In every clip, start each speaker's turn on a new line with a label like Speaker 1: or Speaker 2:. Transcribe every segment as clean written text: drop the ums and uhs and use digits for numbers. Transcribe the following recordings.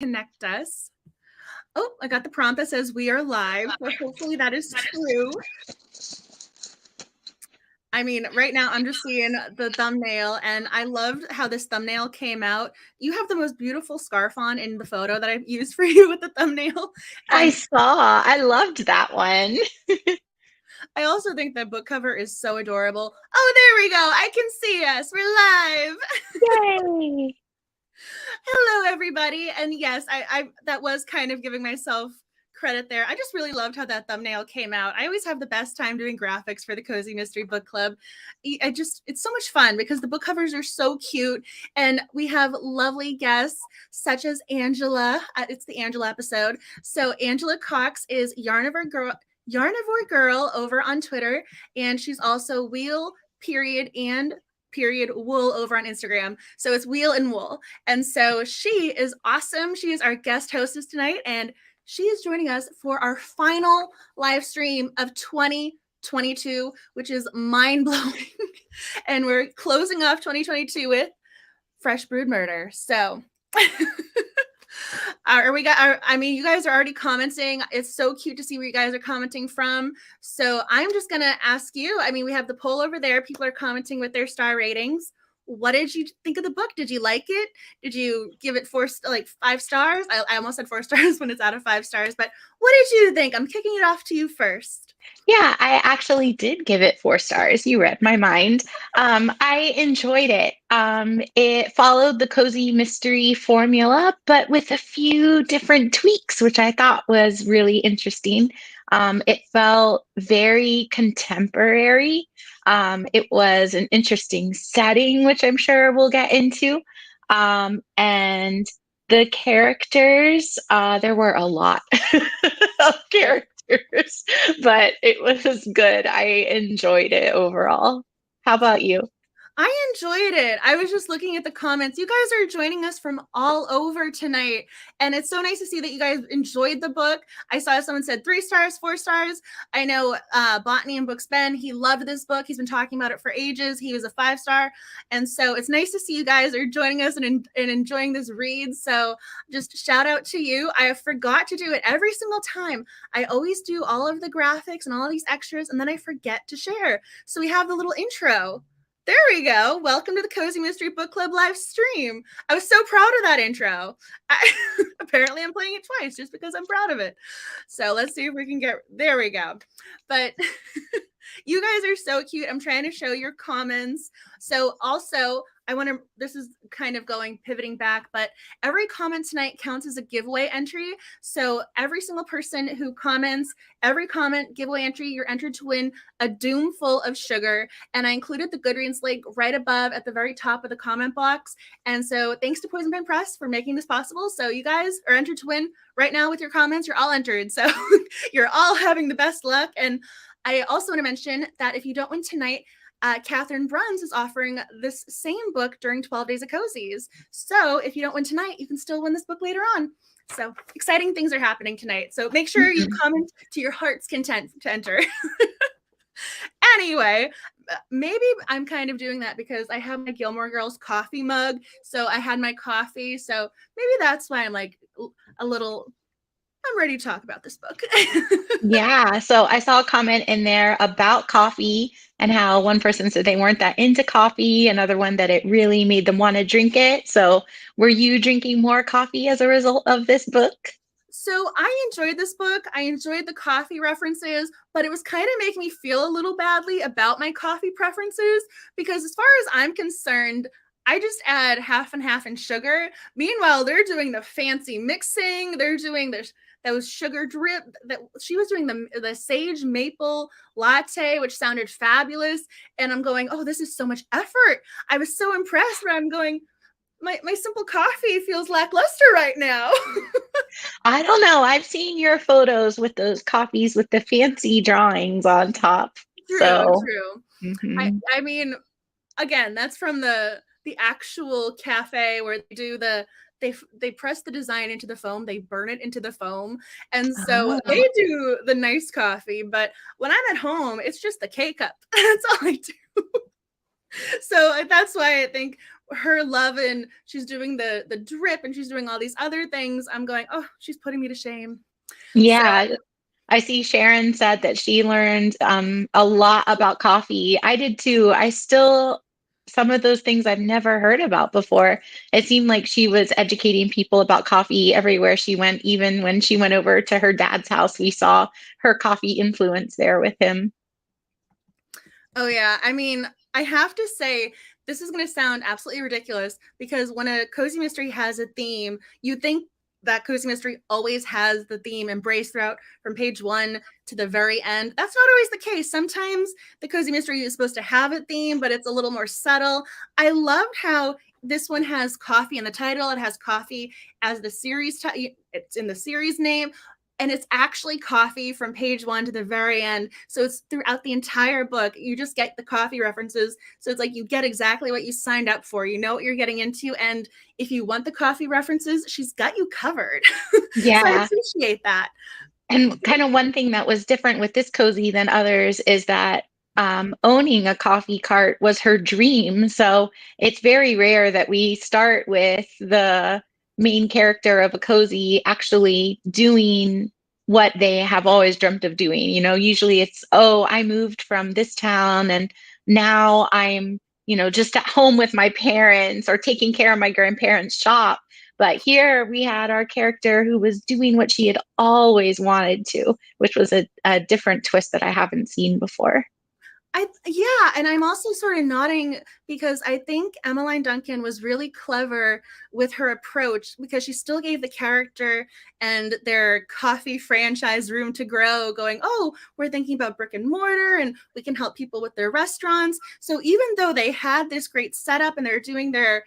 Speaker 1: connect us. Oh, I got the prompt that says we are live, so hopefully that is true. I mean, right now I'm just seeing the thumbnail, and I loved how this thumbnail came out. You have the most beautiful scarf on in the photo that I've used for you with the thumbnail.
Speaker 2: I
Speaker 1: And
Speaker 2: saw. I loved that one.
Speaker 1: I also think the book cover is so adorable. Oh, there we go. I can see us. We're live.
Speaker 2: Yay!
Speaker 1: Hello, everybody. And yes, I that was kind of giving myself credit there. I just really loved how that thumbnail came out. I always have the best time doing graphics for the Cozy Mystery Book Club. It's so much fun because the book covers are so cute, and we have lovely guests such as Angela. It's the Angela episode. So Angela Cox is Yarnivore Girl over on Twitter, and she's also Wheel period and period wool over on Instagram. So it's Wheel and Wool. And so she is awesome. She is our guest hostess tonight, and she is joining us for our final live stream of 2022, which is mind blowing. And we're closing off 2022 with Fresh Brewed Murder. So you guys are already commenting. It's so cute to see where you guys are commenting from. So I'm just gonna ask you. I mean, we have the poll over there. People are commenting with their star ratings. What did you think of the book? Did you like it? Did you give it 5 stars? I almost said 4 stars when it's out of 5 stars, but what did you think? I'm kicking it off to you first.
Speaker 2: Yeah, I actually did give it 4 stars. You read my mind. I enjoyed it. It followed the cozy mystery formula, but with a few different tweaks, which I thought was really interesting. It felt very contemporary. It was an interesting setting, which I'm sure we'll get into. And the characters, there were a lot of characters, but it was good. I enjoyed it overall. How about you?
Speaker 1: I enjoyed it. I was just looking at the comments. You guys are joining us from all over tonight. And it's so nice to see that you guys enjoyed the book. I saw someone said 3 stars, 4 stars. I know Botany and Books Ben, he loved this book. He's been talking about it for ages. He was a 5-star. And so it's nice to see you guys are joining us and enjoying this read. So just shout out to you. I forgot to do it every single time. I always do all of the graphics and all of these extras, and then I forget to share. So we have the little intro. There we go. Welcome to the Cozy Mystery Book Club live stream. I was so proud of that intro. Apparently, I'm playing it twice just because I'm proud of it. So let's see if we can there we go. But you guys are so cute. I'm trying to show your comments. So also, this is kind of pivoting back, but every comment tonight counts as a giveaway entry. So every single person who comments, every comment giveaway entry, you're entered to win a doom full of sugar. And I included the Goodreads link right above at the very top of the comment box. And so thanks to Poison Pen Press for making this possible. So you guys are entered to win right now with your comments. You're all entered. So you're all having the best luck. And I also want to mention that if you don't win tonight, Catherine Bruns is offering this same book during 12 Days of Cozies. So if you don't win tonight, you can still win this book later on. So exciting things are happening tonight. So make sure you comment to your heart's content to enter. Anyway, maybe I'm kind of doing that because I have my Gilmore Girls coffee mug. So I had my coffee. So maybe that's why I'm like I'm ready to talk about this book.
Speaker 2: Yeah, so I saw a comment in there about coffee and how one person said they weren't that into coffee, another one that it really made them want to drink it. So, were you drinking more coffee as a result of this book?
Speaker 1: So I enjoyed this book. I enjoyed the coffee references, but it was kind of making me feel a little badly about my coffee preferences because as far as I'm concerned, I just add half and half in sugar. Meanwhile, they're doing the fancy mixing. They're doing those sugar drip. That she was doing the sage maple latte, which sounded fabulous. And I'm going, oh, this is so much effort. I was so impressed. Where I'm going, my simple coffee feels lackluster right now.
Speaker 2: I don't know. I've seen your photos with those coffees with the fancy drawings on top. So,
Speaker 1: True.
Speaker 2: mhm.
Speaker 1: I mean, again, that's from the actual cafe where they do they press the design into the foam, they burn it into the foam, and so they
Speaker 2: Oh.
Speaker 1: do the nice coffee. But when I'm at home, it's just the K cup. That's all I do. So that's why I think her love, and she's doing the drip and she's doing all these other things, I'm going, oh, she's putting me to shame. So
Speaker 2: Yeah, I see Sharon said that she learned a lot about coffee. I did too. I still, some of those things I've never heard about before. It seemed like she was educating people about coffee everywhere she went. Even when she went over to her dad's house, we saw her coffee influence there with him.
Speaker 1: oh yeah, I mean, I have to say, this is going to sound absolutely ridiculous, because when a cozy mystery has a theme, you think that cozy mystery always has the theme embraced throughout from page 1 to the very end. That's not always the case. Sometimes the cozy mystery is supposed to have a theme, but it's a little more subtle. I loved how this one has coffee in the title. It has coffee as the series, it's in the series name. And it's actually coffee from page 1 to the very end. So it's throughout the entire book. You just get the coffee references. So it's like you get exactly what you signed up for. You know what you're getting into. And if you want the coffee references, she's got you covered. So I
Speaker 2: Yeah.
Speaker 1: appreciate that.
Speaker 2: And kind of one thing that was different with this cozy than others is that owning a coffee cart was her dream. So it's very rare that we start with the main character of a cozy actually doing what they have always dreamt of doing. You know, usually it's, oh, I moved from this town and now I'm, just at home with my parents or taking care of my grandparents' shop. But here we had our character who was doing what she had always wanted to, which was a different twist that I haven't seen before.
Speaker 1: Yeah, and I'm also sort of nodding because I think Emmeline Duncan was really clever with her approach, because she still gave the character and their coffee franchise room to grow, going, oh, we're thinking about brick and mortar and we can help people with their restaurants. So even though they had this great setup and they're doing their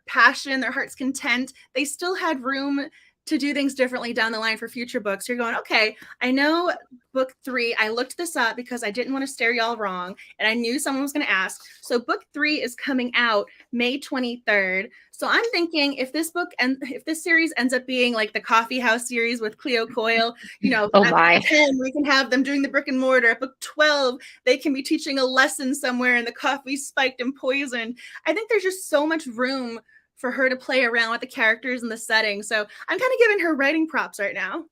Speaker 1: passion, their heart's content, they still had room to do things differently down the line for future books. You're going, okay, I know book 3, I looked this up because I didn't want to stare y'all wrong, and I knew someone was going to ask. So book 3 is coming out May 23rd. So I'm thinking, if this series ends up being like the coffee house series with Cleo Coyle,
Speaker 2: Oh
Speaker 1: at book
Speaker 2: my.
Speaker 1: 10, we can have them doing the brick and mortar. At book 12, they can be teaching a lesson somewhere and the coffee spiked and poisoned. I think there's just so much room for her to play around with the characters and the setting. So I'm kind of giving her writing props right now.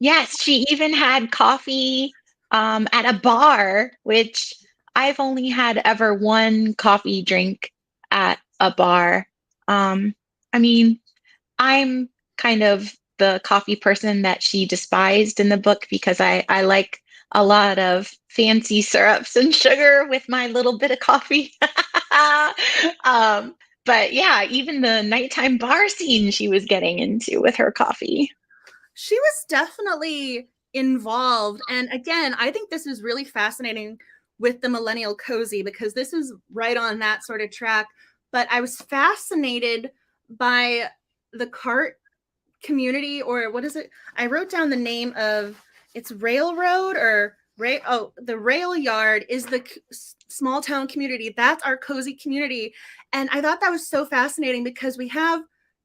Speaker 2: Yes, she even had coffee at a bar, which I've only had ever one coffee drink at a bar. I mean, I'm kind of the coffee person that she despised in the book because I like a lot of fancy syrups and sugar with my little bit of coffee. um, but yeah, even the nighttime bar scene she was getting into with her coffee.
Speaker 1: She was definitely involved. And again, I think this is really fascinating with the millennial cozy, because this is right on that sort of track. But I was fascinated by the cart community, or what is it? I wrote down the name of, it's Railroad or the Rail Yard is the small town community. That's our cozy community. And I thought that was so fascinating, because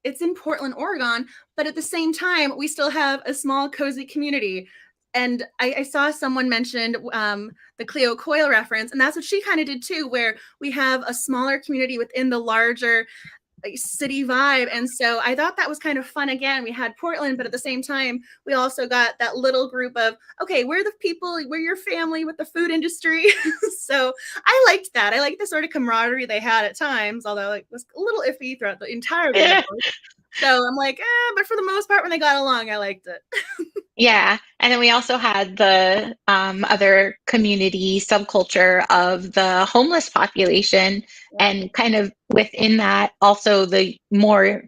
Speaker 1: it's in Portland, Oregon, but at the same time, we still have a small cozy community. And I saw someone mentioned the Cleo Coyle reference, and that's what she kind of did too, where we have a smaller community within the larger city vibe. And so I thought that was kind of fun. Again, we had Portland, but at the same time, we also got that little group of, okay, we're the people, we're your family with the food industry. So I liked that. I liked the sort of camaraderie they had at times, although it was a little iffy throughout the entirety of the book. So I'm like, but for the most part, when they got along, I liked it.
Speaker 2: Yeah. And then we also had the other community subculture of the homeless population,
Speaker 1: Yeah.
Speaker 2: and kind of within that, also the more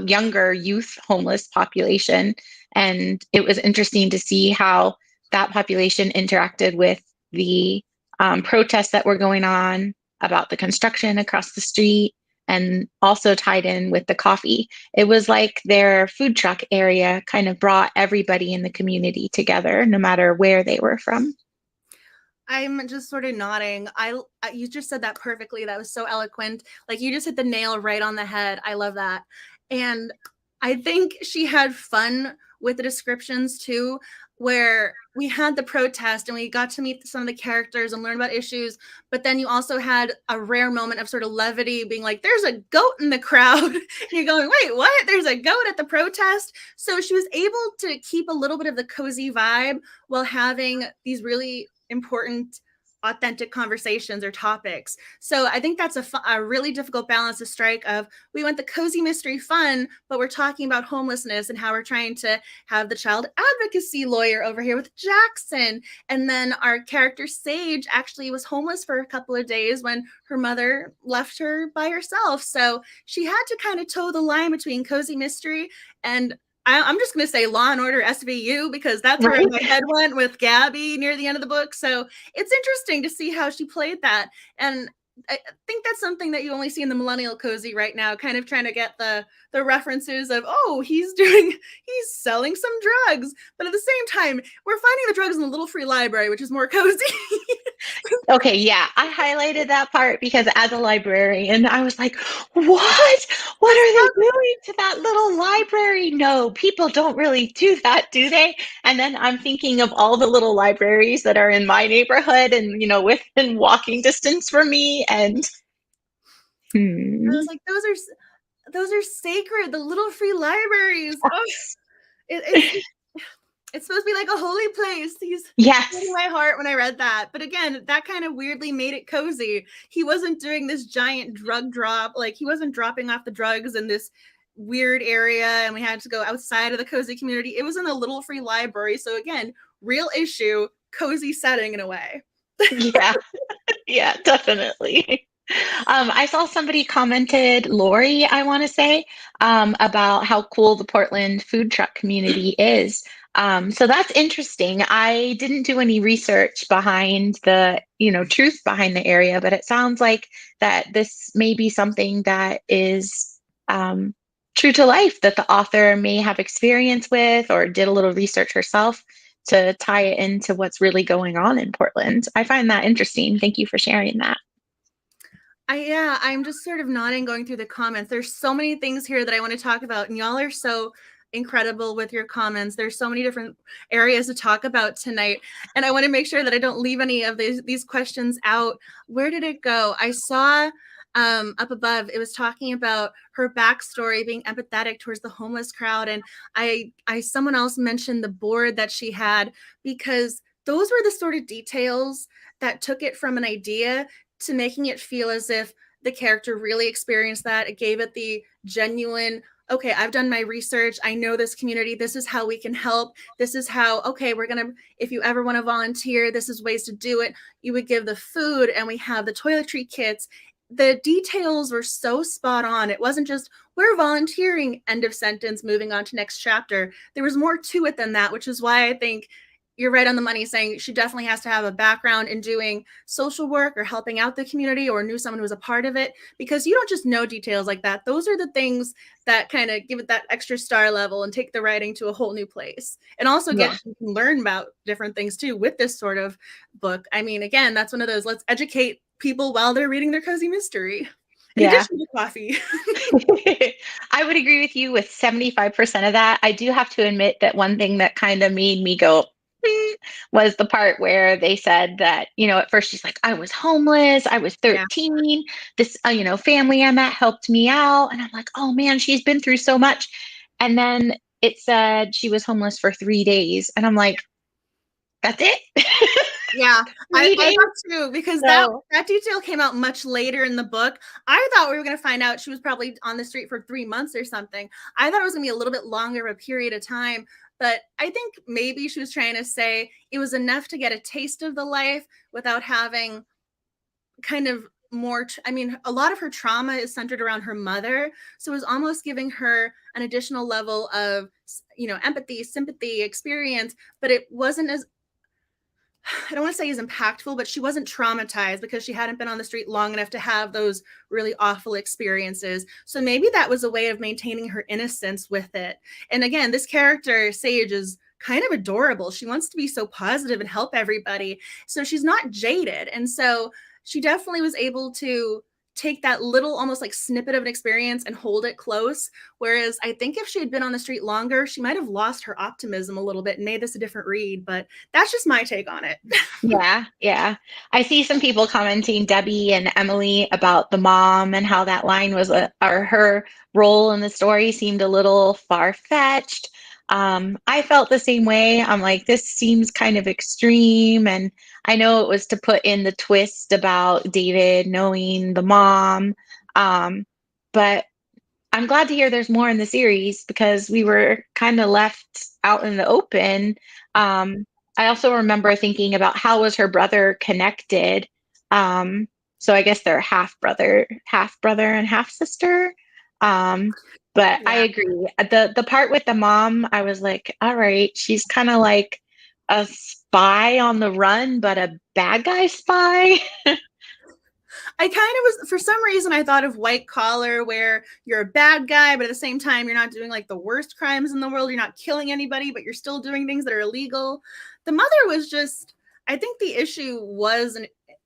Speaker 2: younger youth homeless population. And it was interesting to see how that population interacted with the protests that were going on about the construction across the street, and also tied in with the coffee. It was like their food truck area kind of brought everybody in the community together, no matter where they were from.
Speaker 1: I'm just sort of nodding. You just said that perfectly. That was so eloquent. Like, you just hit the nail right on the head. I love that. And I think she had fun with the descriptions too, where we had the protest and we got to meet some of the characters and learn about issues, but then you also had a rare moment of sort of levity being like, there's a goat in the crowd. And you're going, wait, what? There's a goat at the protest? So she was able to keep a little bit of the cozy vibe while having these really important authentic conversations or topics. So I think that's a really difficult balance to strike of, we want the cozy mystery fun, but we're talking about homelessness and how we're trying to have the child advocacy lawyer over here with Jackson. And then our character Sage actually was homeless for a couple of days when her mother left her by herself. So she had to kind of toe the line between cozy mystery and I'm just going to say Law and Order SVU, because that's where my head went with Gabby near the end of the book. So it's interesting to see how she played that. And I think that's something that you only see in the millennial cozy right now, kind of trying to get the references of, oh, he's selling some drugs. But at the same time, we're finding the drugs in the little free library, which is more cozy.
Speaker 2: Okay, yeah, I highlighted that part because as a librarian, I was like, what? What are they doing to that little library? No, people don't really do that, do they? And then I'm thinking of all the little libraries that are in my neighborhood and, within walking distance from me. And
Speaker 1: I was like, those are sacred, the little free libraries. Oh, it's supposed to be like a holy place. He's hitting my heart when I read that. But again, that kind of weirdly made it cozy. He wasn't doing this giant drug drop. Like, he wasn't dropping off the drugs in this weird area and we had to go outside of the cozy community. It was in a little free library. So again, real issue, cozy setting in a way.
Speaker 2: Yeah, definitely. I saw somebody commented, Lori, I want to say, about how cool the Portland food truck community is. So that's interesting. I didn't do any research behind the, truth behind the area, but it sounds like that this may be something that is true to life, that the author may have experience with or did a little research herself to tie it into what's really going on in Portland. I find that interesting. Thank you for sharing that.
Speaker 1: I'm just sort of nodding, going through the comments. There's so many things here that I want to talk about, and y'all are so incredible with your comments. There's so many different areas to talk about tonight, and I want to make sure that I don't leave any of these questions out. Where did it go? I saw up above, it was talking about her backstory, being empathetic towards the homeless crowd, and someone else mentioned the board that she had, because those were the sort of details that took it from an idea to making it feel as if the character really experienced that. It gave it the genuine, okay, I've done my research. I know this community. This is how we can help. This is how, okay, if you ever want to volunteer, this is ways to do it. You would give the food, and we have the toiletry kits. The details were so spot on. It wasn't just, we're volunteering, end of sentence, moving on to next chapter. There was more to it than that, which is why I think you're right on the money saying she definitely has to have a background in doing social work or helping out the community or knew someone who was a part of it, because you don't just know details like that. Those are the things that kind of give it that extra star level and take the writing to a whole new place. And also you can learn about different things too with this sort of book. I mean, again, that's one of those, let's educate people while they're reading their cozy mystery. In addition to coffee.
Speaker 2: I would agree with you with 75% of that. I do have to admit that one thing that kind of made me go, was the part where they said that, at first she's like, I was homeless. I was 13. This, family I met helped me out. And I'm like, oh man, she's been through so much. And then it said she was homeless for 3 days. And I'm like, that's it?
Speaker 1: Yeah, I thought too, because that detail came out much later in the book. I thought we were going to find out she was probably on the street for 3 months or something. I thought it was going to be a little bit longer of a period of time. But I think maybe she was trying to say it was enough to get a taste of the life without having kind of more. A lot of her trauma is centered around her mother. So it was almost giving her an additional level of, empathy, sympathy, experience. But it wasn't as, I don't want to say as impactful, but she wasn't traumatized because she hadn't been on the street long enough to have those really awful experiences. So maybe that was a way of maintaining her innocence with it. And again, this character, Sage, is kind of adorable. She wants to be so positive and help everybody. So she's not jaded. And so she definitely was able to take that little almost like snippet of an experience and hold it close. Whereas I think if she had been on the street longer, she might have lost her optimism a little bit and made this a different read. But that's just my take on it.
Speaker 2: Yeah, yeah. I see some people commenting, Debbie and Emily, about the mom and how that line was or her role in the story seemed a little far-fetched. I felt the same way. I'm like, this seems kind of extreme. And I know it was to put in the twist about David knowing the mom. But I'm glad to hear there's more in the series because we were kind of left out in the open. I also remember thinking about how was her brother connected. So I guess they're half brother and half sister. But I
Speaker 1: Yeah.
Speaker 2: agree. The part with the mom, I was like, all right, she's kind of like a spy on the run, but a bad guy spy.
Speaker 1: I kind of was, for some reason, I thought of White Collar, where you're a bad guy, but at the same time, you're not doing like the worst crimes in the world. You're not killing anybody, but you're still doing things that are illegal. The mother was just, I think the issue was,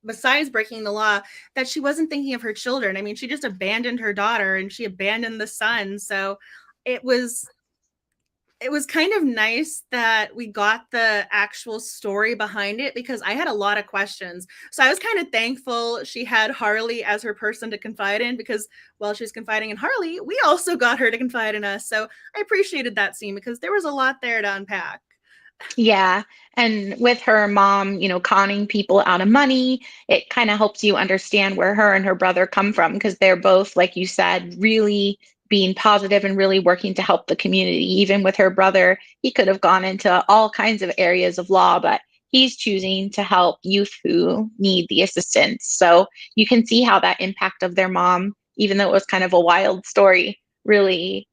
Speaker 1: besides breaking the law, that she wasn't thinking of her children. I mean, she just abandoned her daughter and she abandoned the son. So it was kind of nice that we got the actual story behind it because I had a lot of questions. So I was kind of thankful she had Harley as her person to confide in because while she was confiding in Harley, we also got her to confide in us. So I appreciated that scene because there was a lot there to unpack.
Speaker 2: Yeah. And with her mom, conning people out of money, it kind of helps you understand where her and her brother come from because they're both, like you said, really being positive and really working to help the community. Even with her brother, he could have gone into all kinds of areas of law, but he's choosing to help youth who need the assistance. So you can see how that impact of their mom, even though it was kind of a wild story, really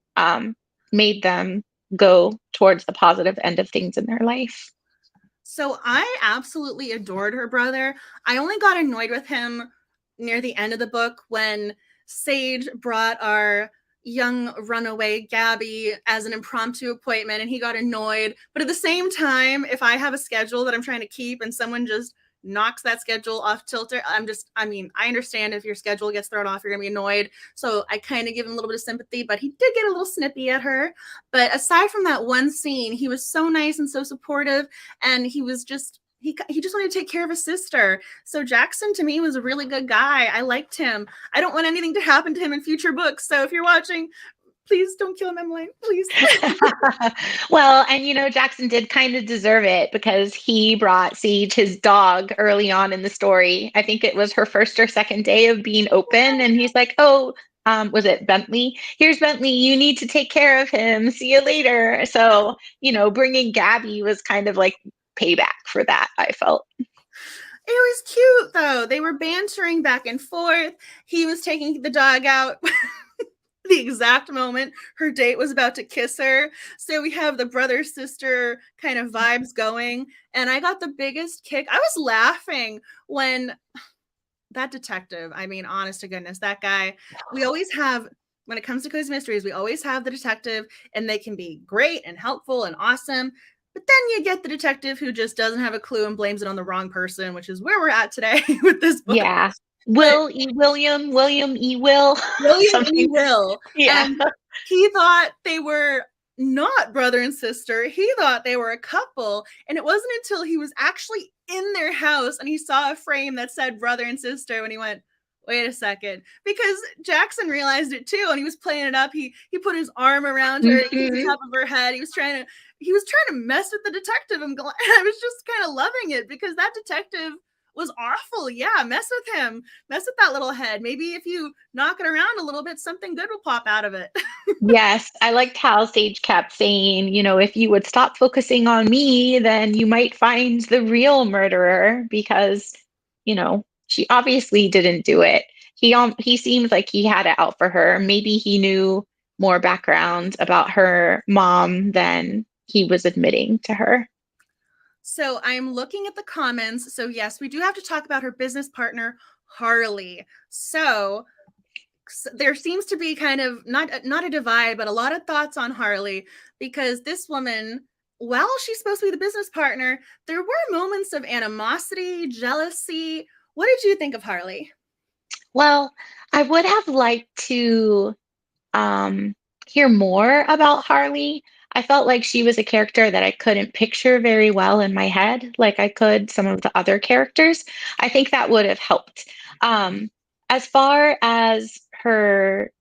Speaker 2: made them go towards the positive end of things in their life.
Speaker 1: So I absolutely adored her brother. I only got annoyed with him near the end of the book when Sage brought our young runaway Gabby as an impromptu appointment and he got annoyed. But at the same time, if I have a schedule that I'm trying to keep and someone just knocks that schedule off tilter, I understand if your schedule gets thrown off, you're gonna be annoyed. So I kind of give him a little bit of sympathy, but he did get a little snippy at her. But aside from that one scene, he was so nice and so supportive, and he was just he just wanted to take care of his sister. So Jackson to me was a really good guy. I liked him. I don't want anything to happen to him in future books. So if you're watching, please don't kill him, Emmeline. Please.
Speaker 2: Well, and Jackson did kind of deserve it because he brought Sage his dog early on in the story. I think it was her first or second day of being open, and he's like, "Oh, was it Bentley? Here's Bentley. You need to take care of him. See you later." So, bringing Gabby was kind of like payback for that, I felt.
Speaker 1: It was cute though. They were bantering back and forth. He was taking the dog out the exact moment her date was about to kiss her. So we have the brother sister kind of vibes going. And I got the biggest kick. I was laughing when that detective, honest to goodness, that guy, we always have, when it comes to Cozy Mysteries, we always have the detective and they can be great and helpful and awesome. But then you get the detective who just doesn't have a clue and blames it on the wrong person, which is where we're at today with this book.
Speaker 2: Yeah.
Speaker 1: But
Speaker 2: William E. Will,
Speaker 1: William E.
Speaker 2: something.
Speaker 1: Will.
Speaker 2: Yeah.
Speaker 1: And he thought they were not brother and sister. He thought they were a couple. And it wasn't until he was actually in their house and he saw a frame that said brother and sister when he went, wait a second. Because Jackson realized it too. And he was playing it up. He put his arm around her,
Speaker 2: Mhm.
Speaker 1: top of her head. He was trying to mess with the detective. And I was just kind of loving it because that detective was awful. Yeah, mess with him. Mess with that little head. Maybe if you knock it around a little bit, something good will pop out of it.
Speaker 2: Yes, I liked how Sage kept saying, if you would stop focusing on me, then you might find the real murderer because, she obviously didn't do it. He seemed like he had it out for her. Maybe he knew more background about her mom than he was admitting to her.
Speaker 1: So I'm looking at the comments. So yes, we do have to talk about her business partner, Harley. So there seems to be kind of not a divide, but a lot of thoughts on Harley because this woman, while she's supposed to be the business partner, there were moments of animosity, jealousy. What did you think of Harley?
Speaker 2: Well, I would have liked to um, hear more about Harley. I felt like she was a character that I couldn't picture very well in my head, like I could some of the other characters. I think that would have helped. Um, as far as her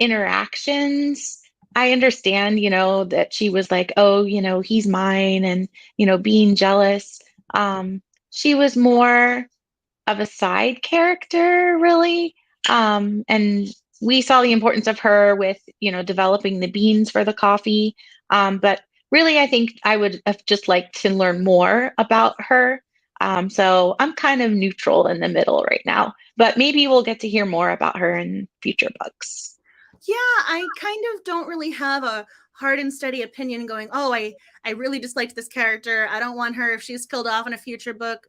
Speaker 2: interactions, I understand, that she was like, oh, he's mine and, being jealous. She was more of a side character, really. And we saw the importance of her with, developing the beans for the coffee. But really, I think I would have just liked to learn more about her. So I'm kind of neutral in the middle right now, but maybe we'll get to hear more about her in future books.
Speaker 1: Yeah, I kind of don't really have a hard and steady opinion going, oh, I really disliked this character. I don't want her if she's killed off in a future book.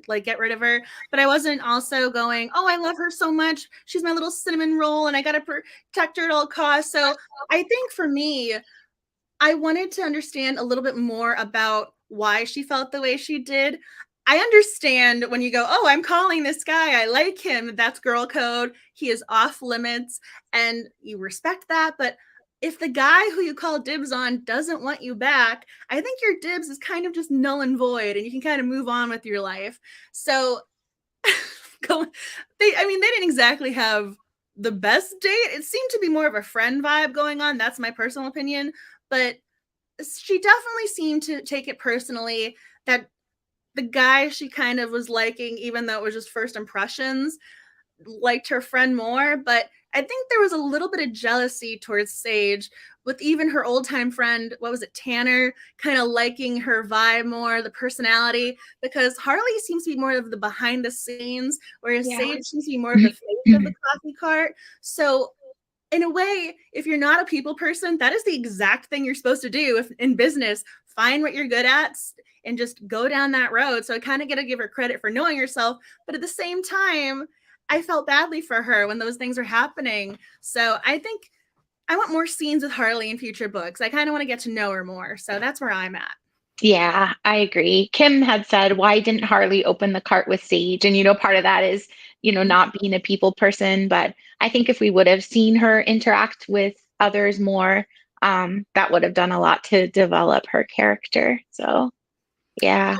Speaker 1: Like get rid of her. But I wasn't also going, oh, I love her so much. She's my little cinnamon roll and I got to protect her at all costs. So I think for me, I wanted to understand a little bit more about why she felt the way she did. I understand when you go, oh, I'm calling this guy, I like him. That's girl code. He is off limits and you respect that. But if the guy who you call dibs on doesn't want you back, I think your dibs is kind of just null and void and you can kind of move on with your life. So they didn't exactly have the best date. It seemed to be more of a friend vibe going on. That's my personal opinion. But she definitely seemed to take it personally that the guy she kind of was liking, even though it was just first impressions, liked her friend more. But I think there was a little bit of jealousy towards Sage with even her old time friend, what was it, Tanner, kind of liking her vibe more, the personality, because Harley seems to be more of the behind the scenes, whereas
Speaker 2: Yeah.
Speaker 1: Sage seems to be more of the face of the coffee cart. So in a way, if you're not a people person, that is the exact thing you're supposed to do if in business. Find what you're good at and just go down that road. So I kind of got to give her credit for knowing herself, but at the same time, I felt badly for her when those things are happening. So I think I want more scenes with Harley in future books. I kind of want to get to know her more. So that's where I'm at.
Speaker 2: Yeah, I agree. Kim had said, why didn't Harley open the cart with Sage? And, part of that is, not being a people person. But I think if we would have seen her interact with others more, that would have done a lot to develop her character. So, yeah.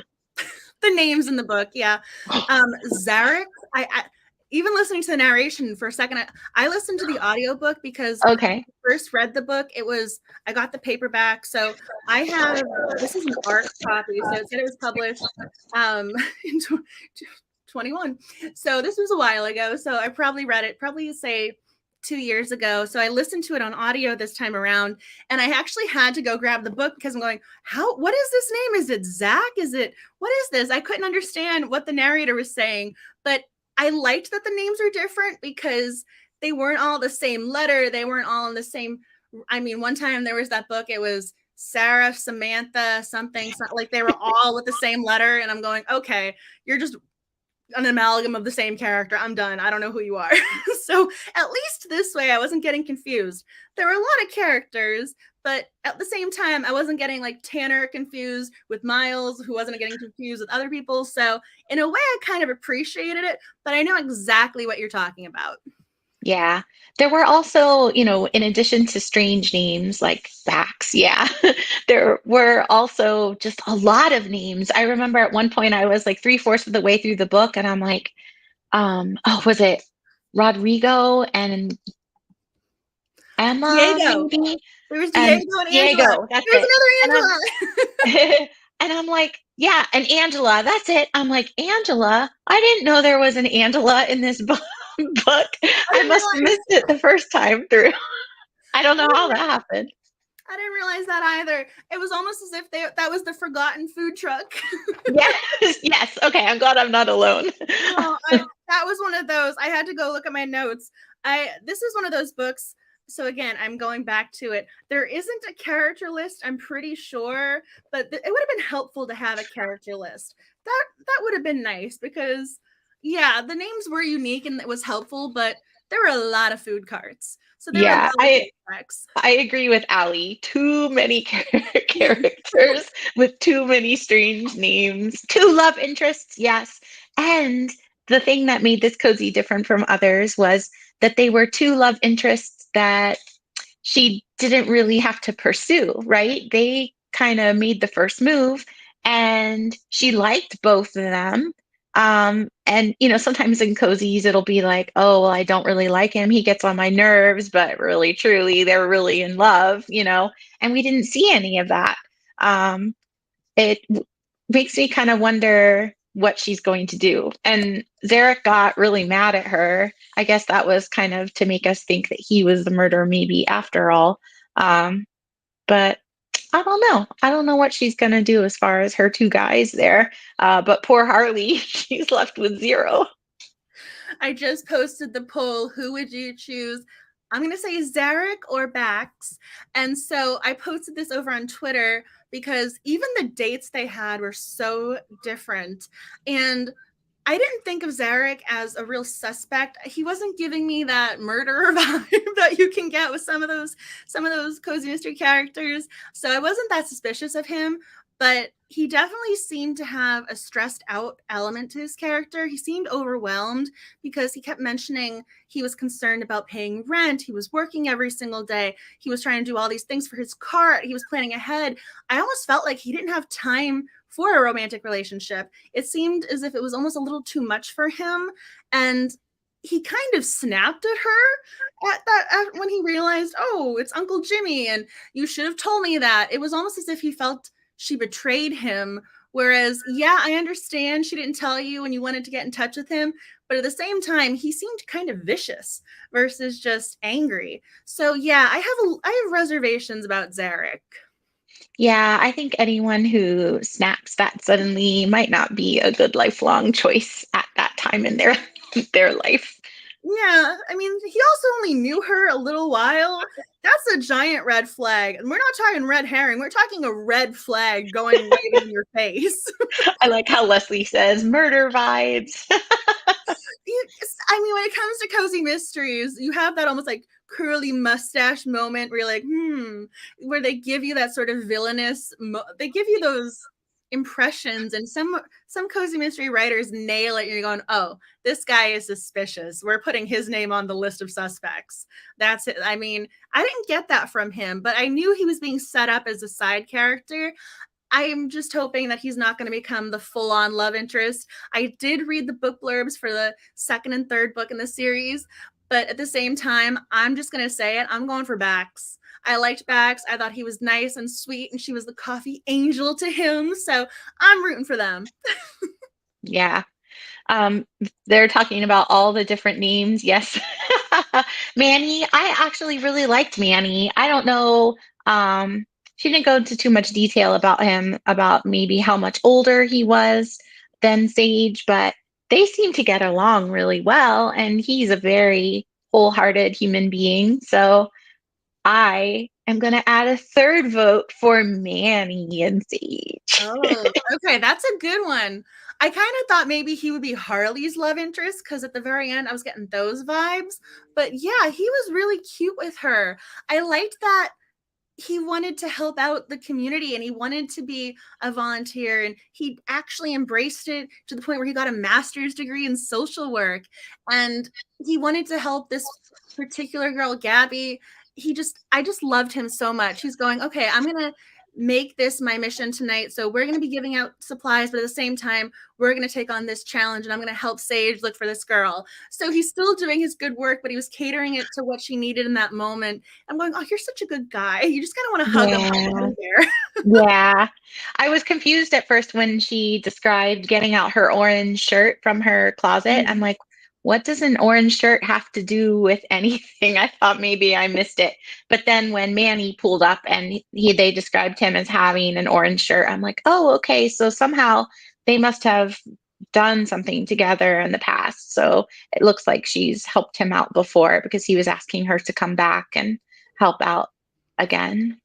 Speaker 1: The names in the book, yeah. Zarek, I even listening to the narration for a second, I listened to the audiobook because
Speaker 2: Okay.
Speaker 1: I first read the book. I got the paperback. So I have, this is an art copy. So it said it was published in 21. So this was a while ago. So I probably read it, probably say 2 years ago. So I listened to it on audio this time around, and I actually had to go grab the book because I'm going, what is this name? Is it Zach? What is this? I couldn't understand what the narrator was saying, but I liked that the names were different because they weren't all the same letter. They weren't all in the same. One time there was that book, it was Sarah, Samantha, something like they were all with the same letter. And I'm going, okay, you're just an amalgam of the same character. I'm done. I don't know who you are. So at least this way, I wasn't getting confused. There were a lot of characters, but at the same time, I wasn't getting like Tanner confused with Miles, who wasn't getting confused with other people. So in a way, I kind of appreciated it, but I know exactly what you're talking about.
Speaker 2: Yeah. There were also, in addition to strange names like Bax, yeah, there were also just a lot of names. I remember at one point I was like three-fourths of the way through the book and I'm like, was it Rodrigo and Emma
Speaker 1: Diego.
Speaker 2: maybe?
Speaker 1: There was
Speaker 2: And
Speaker 1: Diego and Angela.
Speaker 2: Diego, that's
Speaker 1: There was
Speaker 2: it.
Speaker 1: another Angela.
Speaker 2: And I'm like, yeah, and Angela, that's it. I'm like, Angela? I didn't know there was an Angela in this book. I must have missed it the first time through. I don't know how that happened.
Speaker 1: I didn't realize that either. It was almost as if that was the forgotten food truck.
Speaker 2: Yes, yes. Okay, I'm glad I'm not alone.
Speaker 1: No, that was one of those. I had to go look at my notes. This is one of those books. So again, I'm going back to it. There isn't a character list, I'm pretty sure, but it would have been helpful to have a character list. That would have been nice because yeah, the names were unique and it was helpful, but there were a lot of food carts. So there were a
Speaker 2: Yeah,
Speaker 1: lot of effects.
Speaker 2: I agree with Allie. Too many characters with too many strange names. Two love interests, yes. And the thing that made this cozy different from others was that they were two love interests that she didn't really have to pursue, right? They kind of made the first move and she liked both of them. And sometimes in cozies it'll be like, oh, well, I don't really like him. He gets on my nerves, but really, truly, they're really in love. And we didn't see any of that. It makes me kind of wonder what she's going to do. And Zarek got really mad at her. I guess that was kind of to make us think that he was the murderer, maybe after all. But I don't know. I don't know what she's going to do as far as her two guys there. But poor Harley, she's left with zero.
Speaker 1: I just posted the poll. Who would you choose? I'm going to say Zarek or Bax. And so I posted this over on Twitter because even the dates they had were so different. And I didn't think of Zarek as a real suspect. He wasn't giving me that murderer vibe that you can get with some of those cozy mystery characters. So I wasn't that suspicious of him, but he definitely seemed to have a stressed out element to his character. He seemed overwhelmed because he kept mentioning he was concerned about paying rent. He was working every single day. He was trying to do all these things for his cart. He was planning ahead. I almost felt like he didn't have time for a romantic relationship. It seemed as if it was almost a little too much for him. And he kind of snapped at her when he realized, oh, it's Uncle Jimmy, and you should have told me that. It was almost as if he felt she betrayed him. Whereas, yeah, I understand she didn't tell you and you wanted to get in touch with him, but at the same time, he seemed kind of vicious versus just angry. So yeah, I have reservations about Zarek.
Speaker 2: Yeah, I think anyone who snaps that suddenly might not be a good lifelong choice at that time in their life.
Speaker 1: Yeah, I mean, he also only knew her a little while. That's a giant red flag. And we're not talking red herring. We're talking a red flag going right in your face.
Speaker 2: I like how Leslie says murder vibes.
Speaker 1: I mean, when it comes to cozy mysteries, you have that almost like curly mustache moment where you're like, where they give you that sort of villainous, they give you those impressions, and some cozy mystery writers nail it. You're going, oh, this guy is suspicious. We're putting his name on the list of suspects. That's it. I mean, I didn't get that from him, but I knew he was being set up as a side character. I'm just hoping that he's not going to become the full-on love interest. I did read the book blurbs for the second and third book in the series, but at the same time, I'm just going to say it. I'm going for Bax. I liked Bax. I thought he was nice and sweet, and she was the coffee angel to him. So I'm rooting for them.
Speaker 2: Yeah. They're talking about all the different names. Yes. Manny, I actually really liked Manny. I don't know. She didn't go into too much detail about him, about maybe how much older he was than Sage, but they seem to get along really well. And he's a very wholehearted human being. So I am going to add a third vote for Manny and Sage.
Speaker 1: Oh, okay. That's a good one. I kind of thought maybe he would be Harley's love interest because at the very end I was getting those vibes. But yeah, he was really cute with her. I liked that he wanted to help out the community and he wanted to be a volunteer, and he actually embraced it to the point where he got a master's degree in social work, and he wanted to help this particular girl, Gabby. I just loved him so much. He's going, okay, I'm going to make this my mission tonight. So we're going to be giving out supplies, but at the same time, we're going to take on this challenge and I'm going to help Sage look for this girl. So he's still doing his good work, but he was catering it to what she needed in that moment. I'm going, oh, you're such a good guy. You just kind of want to hug him there.
Speaker 2: Yeah. I was confused at first when she described getting out her orange shirt from her closet. I'm like, what does an orange shirt have to do with anything? I thought maybe I missed it. But then when Manny pulled up and they described him as having an orange shirt, I'm like, oh, okay. So somehow they must have done something together in the past. So it looks like she's helped him out before because he was asking her to come back and help out again.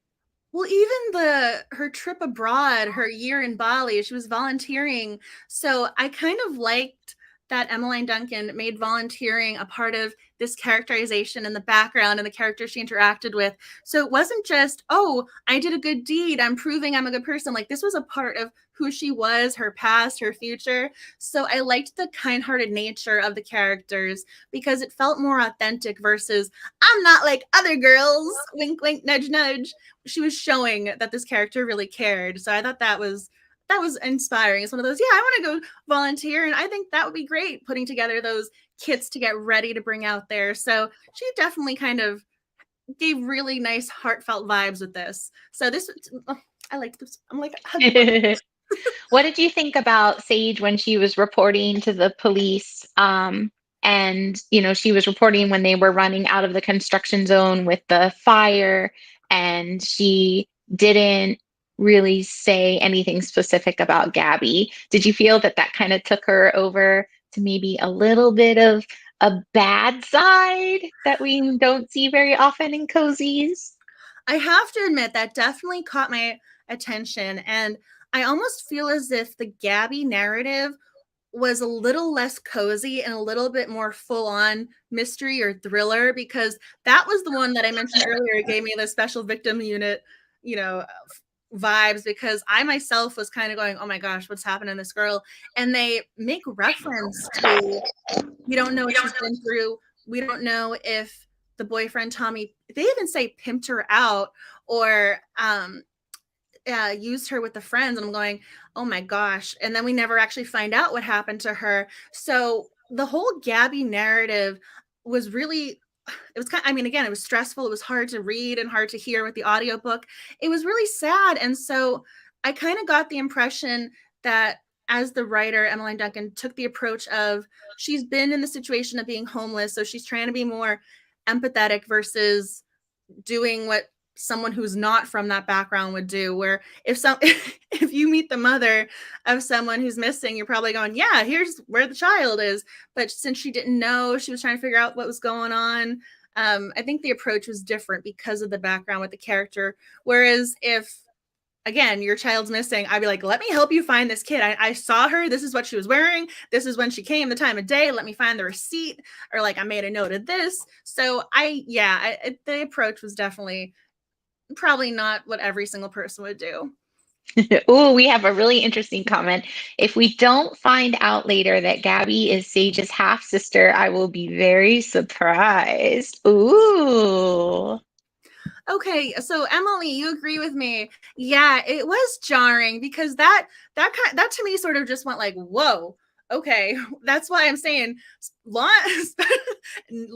Speaker 1: Well, even her trip abroad, her year in Bali, she was volunteering. So I kind of liked that Emmeline Duncan made volunteering a part of this characterization in the background and the characters she interacted with. So it wasn't just, oh, I did a good deed, I'm proving I'm a good person. Like, this was a part of who she was, her past, her future. So I liked the kind-hearted nature of the characters because it felt more authentic versus, I'm not like other girls, wink, wink, nudge, nudge. She was showing that this character really cared. So I thought that was inspiring. It's one of those, yeah, I want to go volunteer. And I think that would be great, putting together those kits to get ready to bring out there. So she definitely kind of gave really nice, heartfelt vibes with this. So this, oh, I liked this. I'm like,
Speaker 2: What did you think about Sage when she was reporting to the police? And, she was reporting when they were running out of the construction zone with the fire, and she didn't really say anything specific about Gabby. Did you feel that that kind of took her over to maybe a little bit of a bad side that we don't see very often in cozies?
Speaker 1: I have to admit that definitely caught my attention. And I almost feel as if the Gabby narrative was a little less cozy and a little bit more full on mystery or thriller, because that was the one that I mentioned earlier. It gave me the special victim unit, vibes, because I myself was kind of going, oh my gosh, what's happened to this girl? And they make reference to, we don't know what she's been through. We don't know if the boyfriend Tommy, they even say pimped her out or used her with the friends. And I'm going, oh my gosh. And then we never actually find out what happened to her. So the whole Gabby narrative was really, it was kind of, I mean, again, it was stressful. It was hard to read and hard to hear with the audiobook. It was really sad. And so I kind of got the impression that as the writer, Emmeline Duncan took the approach of, she's been in the situation of being homeless. So she's trying to be more empathetic versus doing what someone who's not from that background would do, where if you meet the mother of someone who's missing, you're probably going, yeah, here's where the child is. But since she didn't know, she was trying to figure out what was going on. I think the approach was different because of the background with the character. Whereas if, again, your child's missing, I'd be like, let me help you find this kid. I saw her. This is what she was wearing. This is when she came, the time of day. Let me find the receipt. Or like, I made a note of this. So the approach was definitely probably not what every single person would do.
Speaker 2: Ooh, we have a really interesting comment. If we don't find out later that Gabby is Sage's half sister, I will be very surprised. Ooh.
Speaker 1: Okay, so Emily, you agree with me? Yeah, it was jarring because that to me sort of just went like, whoa. Okay, that's why I'm saying Law and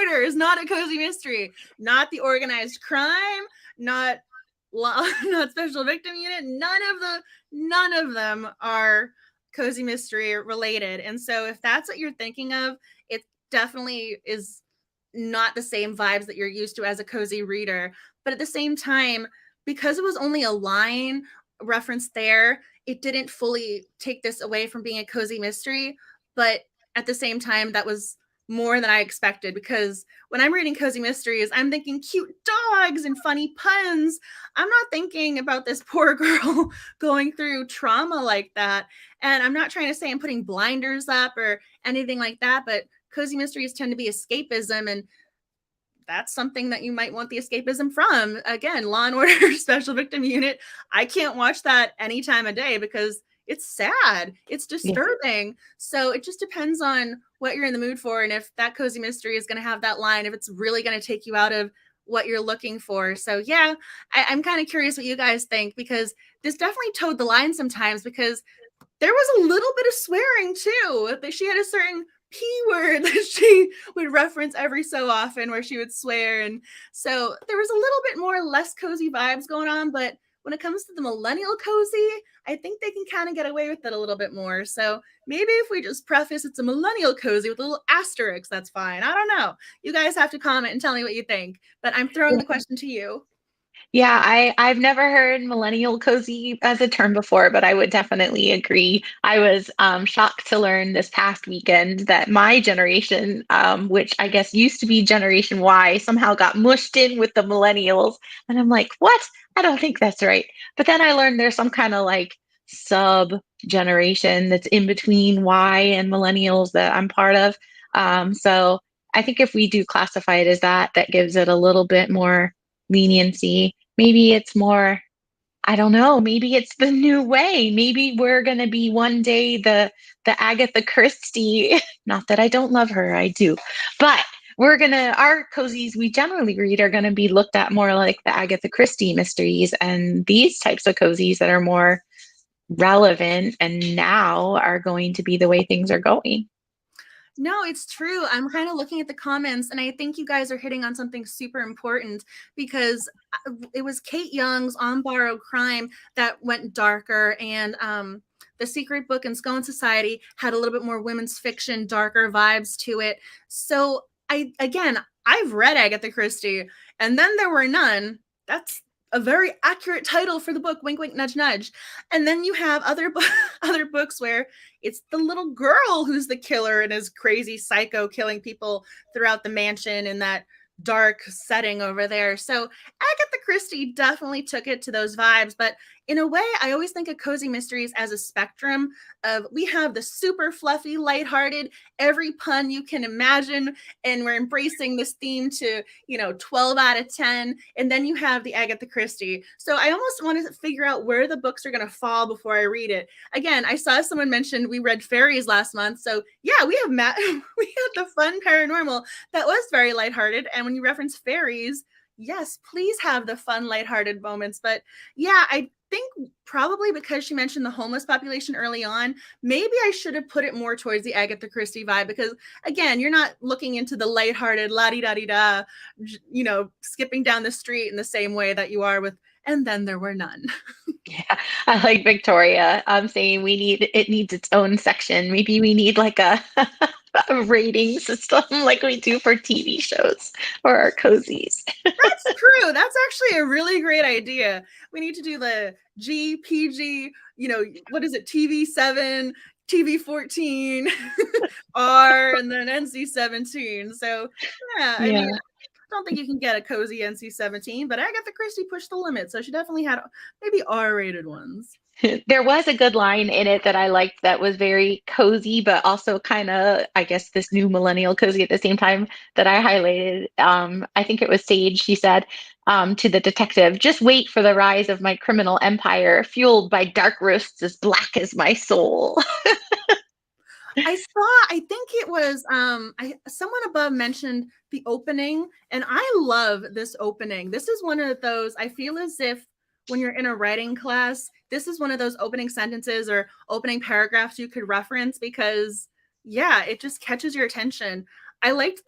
Speaker 1: Order is not a cozy mystery, not the organized crime, not not special victim unit. None of them are cozy mystery related. And so if that's what you're thinking of, it definitely is not the same vibes that you're used to as a cozy reader. But at the same time, because it was only a line reference there, it didn't fully take this away from being a cozy mystery. But at the same time, that was more than I expected, because when I'm reading cozy mysteries, I'm thinking cute dogs and funny puns. I'm not thinking about this poor girl going through trauma like that. And I'm not trying to say I'm putting blinders up or anything like that, but cozy mysteries tend to be escapism, and that's something that you might want the escapism from. Again, Law and Order Special Victim Unit. I can't watch that any time of day because it's sad. It's disturbing. Yeah. So it just depends on what you're in the mood for, and if that cozy mystery is going to have that line, if it's really going to take you out of what you're looking for. So yeah, I'm kind of curious what you guys think, because this definitely towed the line sometimes, because there was a little bit of swearing too. She had a certain P word that she would reference every so often where she would swear. And so there was a little bit more less cozy vibes going on. But when it comes to the millennial cozy, I think they can kind of get away with it a little bit more. So maybe if we just preface it's a millennial cozy with a little asterisk, that's fine. I don't know. You guys have to comment and tell me what you think. But I'm throwing the question to you.
Speaker 2: Yeah, I've never heard millennial cozy as a term before, but I would definitely agree. I was shocked to learn this past weekend that my generation, which I guess used to be Generation Y, somehow got mushed in with the millennials. And I'm like, what? I don't think that's right. But then I learned there's some kind of like sub generation that's in between Y and millennials that I'm part of. So I think if we do classify it as that, that gives it a little bit more leniency. Maybe it's more, I don't know, maybe it's the new way. Maybe we're going to be one day the Agatha Christie. Not that I don't love her, I do. But our cozies we generally read are going to be looked at more like the Agatha Christie mysteries, and these types of cozies that are more relevant and now are going to be the way things are going.
Speaker 1: No, it's true. I'm kind of looking at the comments, and I think you guys are hitting on something super important, because it was Kate Young's On Borrowed Crime that went darker, and The Secret Book and Scone Society had a little bit more women's fiction, darker vibes to it. So I've read Agatha Christie, and Then There Were None. That's a very accurate title for the book, wink, wink, nudge, nudge. And then you have other books where it's the little girl who's the killer and is crazy psycho killing people throughout the mansion in that dark setting over there. So Agatha Christie definitely took it to those vibes. But in a way, I always think of cozy mysteries as a spectrum of, we have the super fluffy, lighthearted, every pun you can imagine, and we're embracing this theme to 12 out of 10. And then you have the Agatha Christie. So I almost want to figure out where the books are going to fall before I read it. Again, I saw someone mentioned we read Fairies last month. So yeah, we have we had the Fun Paranormal that was very lighthearted. And when you reference fairies, yes, please have the fun, lighthearted moments. But yeah, I think probably because she mentioned the homeless population early on, maybe I should have put it more towards the Agatha Christie vibe, because again, you're not looking into the lighthearted la-di-da-di-da, skipping down the street in the same way that you are with And Then There Were None.
Speaker 2: Yeah, I like Victoria saying it needs its own section. Maybe we need like a, a rating system like we do for TV shows or our cozies.
Speaker 1: That's true. That's actually a really great idea. We need to do the GPG, what is it, TV7, TV14, R, and then NC17. So yeah, I mean, I don't think you can get a cozy NC17, but Agatha Christie pushed the limit, so she definitely had maybe R-rated ones.
Speaker 2: There was a good line in it that I liked that was very cozy, but also kind of, I guess, this new millennial cozy at the same time that I highlighted. I think it was Sage. She said to the detective, "Just wait for the rise of my criminal empire, fueled by dark roasts as black as my soul."
Speaker 1: I think it was someone above mentioned the opening, and I love this opening. This is one of those, I feel as if when you're in a writing class, this is one of those opening sentences or opening paragraphs you could reference, because yeah, it just catches your attention. I liked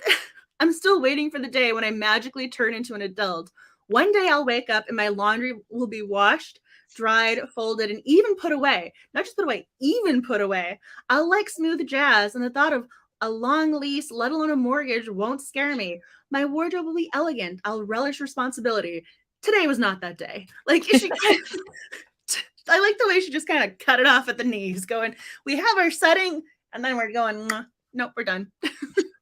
Speaker 1: I'm still waiting for the day when I magically turn into an adult. One day I'll wake up and my laundry will be washed, dried, folded, and even put away. Not just put away, even put away. I'll like smooth jazz, and the thought of a long lease, let alone a mortgage, won't scare me. My wardrobe will be elegant. I'll relish responsibility. Today was not that day. Like, I like the way she just kind of cut it off at the knees, going, we have our setting, and then we're going, nope, we're done.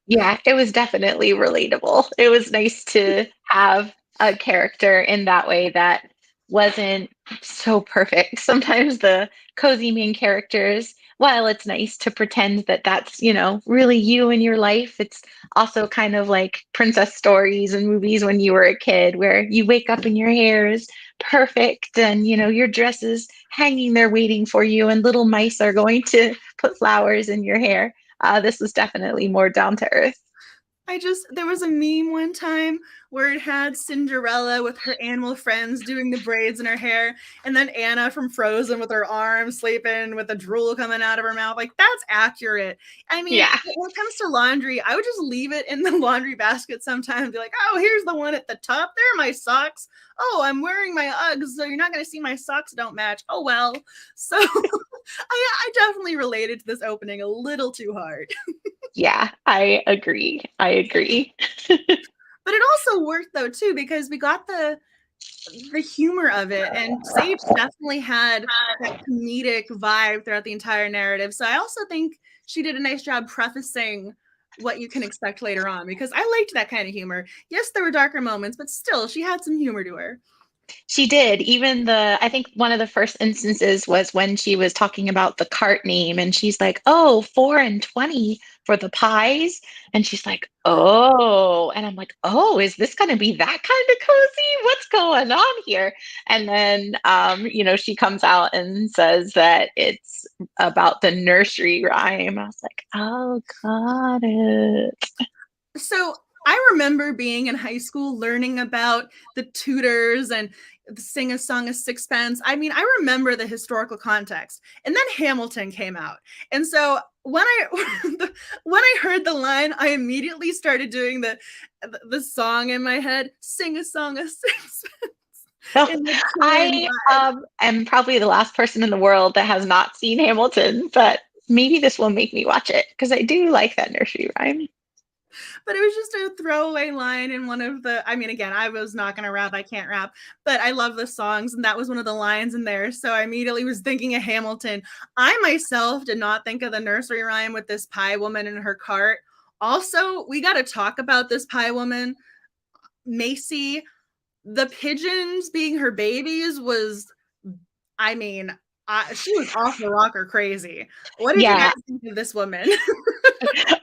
Speaker 2: Yeah, it was definitely relatable. It was nice to have a character in that way that wasn't so perfect. Sometimes the cozy main characters, while it's nice to pretend that that's, really you in your life, it's also kind of like princess stories and movies when you were a kid, where you wake up and your hair is perfect and, your dress is hanging there waiting for you, and little mice are going to put flowers in your hair. This was definitely more down to earth.
Speaker 1: There was a meme one time where it had Cinderella with her animal friends doing the braids in her hair, and then Anna from Frozen with her arms sleeping with the drool coming out of her mouth. Like, that's accurate. I mean,
Speaker 2: Yeah.
Speaker 1: when it comes to laundry, I would just leave it in the laundry basket sometimes. Be like, oh, here's the one at the top. There are my socks. Oh, I'm wearing my Uggs, so you're not going to see my socks don't match. Oh, well. So I definitely related to this opening a little too hard.
Speaker 2: Yeah, I agree. I agree.
Speaker 1: But it also worked though too, because we got the humor of it, and Sage definitely had that comedic vibe throughout the entire narrative. So I also think she did a nice job prefacing what you can expect later on, because I liked that kind of humor. Yes, there were darker moments, but still she had some humor to her.
Speaker 2: She did. Even I think one of the first instances was when she was talking about the cart name, and she's like, "Oh, 4 and 20 for the pies." And she's like, "Oh," and I'm like, "Oh, is this going to be that kind of cozy? What's going on here?" And then, she comes out and says that it's about the nursery rhyme. I was like, "Oh, got it."
Speaker 1: So I remember being in high school learning about the Tudors and Sing a Song of Sixpence. I mean, I remember the historical context. And then Hamilton came out. And so when I when I heard the line, I immediately started doing the song in my head, Sing a Song of Sixpence. In the tune
Speaker 2: I am probably the last person in the world that has not seen Hamilton, but maybe this will make me watch it because I do like that nursery rhyme.
Speaker 1: but it was just a throwaway line in one of the, I mean, again, I was not going to rap, I can't rap, but I love the songs, and that was one of the lines in there. So I immediately was thinking of Hamilton. I myself did not think of the nursery rhyme with this pie woman in her cart. Also, we got to talk about this pie woman, Macy. The pigeons being her babies was, I mean, she was off the rocker crazy. What did you guys
Speaker 2: Yeah,
Speaker 1: think of this woman?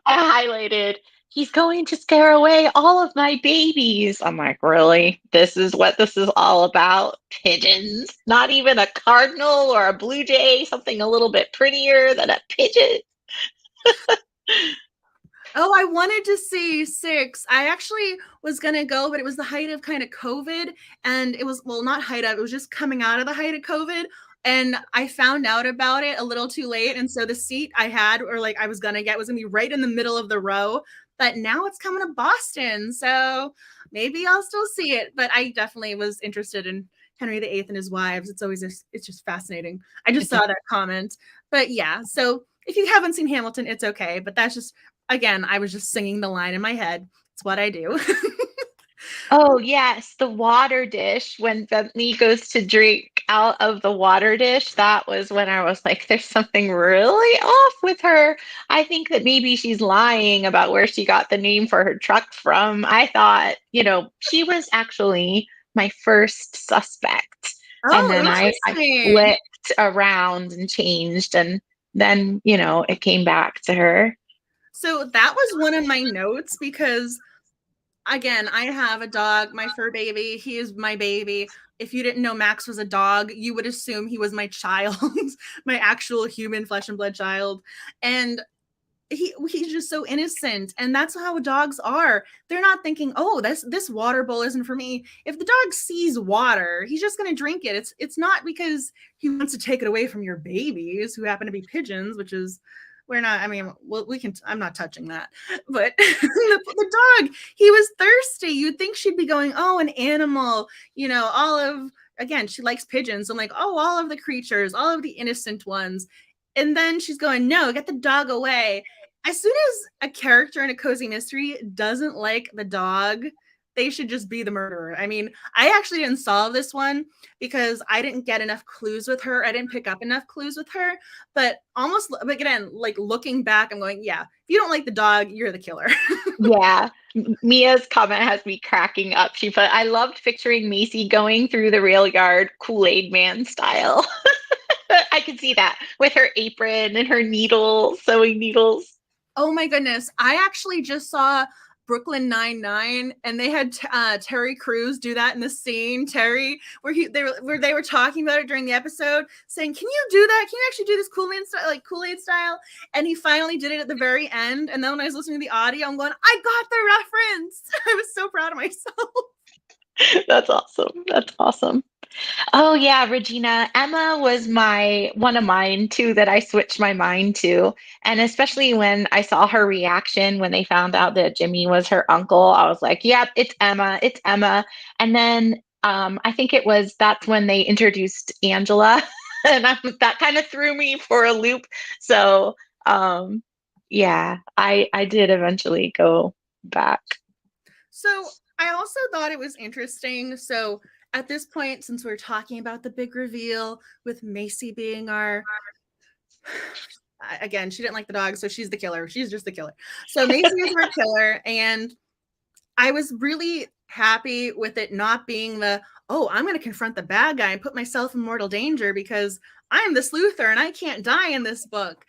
Speaker 2: I highlighted, he's going to scare away all of my babies. I'm like, really? This is what this is all about? Pigeons? Not even a cardinal or a blue jay, something a little bit prettier than a pigeon?
Speaker 1: Oh, I wanted to see six. I actually was gonna go, but it was the height of kind of COVID, and it was, well, not height of, it was just coming out of the height of COVID. And I found out about it a little too late. And so the seat I had, or like I was gonna get, was gonna be right in the middle of the row. But now it's coming to Boston. So maybe I'll still see it. But I definitely was interested in Henry VIII and his wives. It's always it's just fascinating. I just saw that comment. But yeah, so if you haven't seen Hamilton, it's okay. But that's just, again, I was just singing the line in my head. It's what I do.
Speaker 2: Oh, yes, the water dish. When Bentley goes to drink out of the water dish, that was when I was like, there's something really off with her. I think that maybe she's lying about where she got the name for her truck from. I thought, she was actually my first suspect. And
Speaker 1: Oh,
Speaker 2: then I
Speaker 1: interesting.
Speaker 2: flipped around and changed, and then, it came back to her.
Speaker 1: So that was one of my notes because, again, I have a dog, my fur baby. He is my baby. If you didn't know Max was a dog, you would assume he was my child, my actual human flesh and blood child. And he's just so innocent, and that's how dogs are. They're not thinking, oh, this water bowl isn't for me. If the dog sees water, he's just going to drink it. It's not because he wants to take it away from your babies who happen to be pigeons, which is, we're not, I mean, well, we can, I'm not touching that, but the dog, he was thirsty. You'd think she'd be going, oh, an animal, all of, again, she likes pigeons. I'm like, oh, all of the creatures, all of the innocent ones. And then she's going, no, get the dog away. As soon as a character in a cozy mystery doesn't like the dog, they should just be the murderer. I mean, I actually didn't solve this one because I didn't get enough clues with her. I didn't pick up enough clues with her. But almost, but again, like looking back, I'm going, yeah, if you don't like the dog, you're the killer.
Speaker 2: Yeah. Mia's comment has me cracking up. She put, I loved picturing Macy going through the rail yard Kool-Aid Man style. I can see that with her apron and her needles, sewing needles.
Speaker 1: Oh my goodness. I actually just saw Brooklyn Nine-Nine, and they had Terry Crews do that in the scene. Terry, where they were talking about it during the episode, saying, "Can you do that? Can you actually do this Kool-Aid style?" And he finally did it at the very end. And then when I was listening to the audio, I'm going, "I got the reference!" I was so proud of myself.
Speaker 2: That's awesome. That's awesome. Oh yeah, Regina. Emma was my one of mine too that I switched my mind to. And especially when I saw her reaction when they found out that Jimmy was her uncle, I was like, yep, it's Emma, it's Emma. And then I think that's when they introduced Angela. And that kind of threw me for a loop. So yeah, I did eventually go back.
Speaker 1: So I also thought it was interesting. So at this point, since we're talking about the big reveal with Macy being our, again, she didn't like the dog, so she's the killer. She's just the killer. So Macy is our killer, and I was really happy with it not being oh, I'm going to confront the bad guy and put myself in mortal danger because I'm the sleuther and I can't die in this book.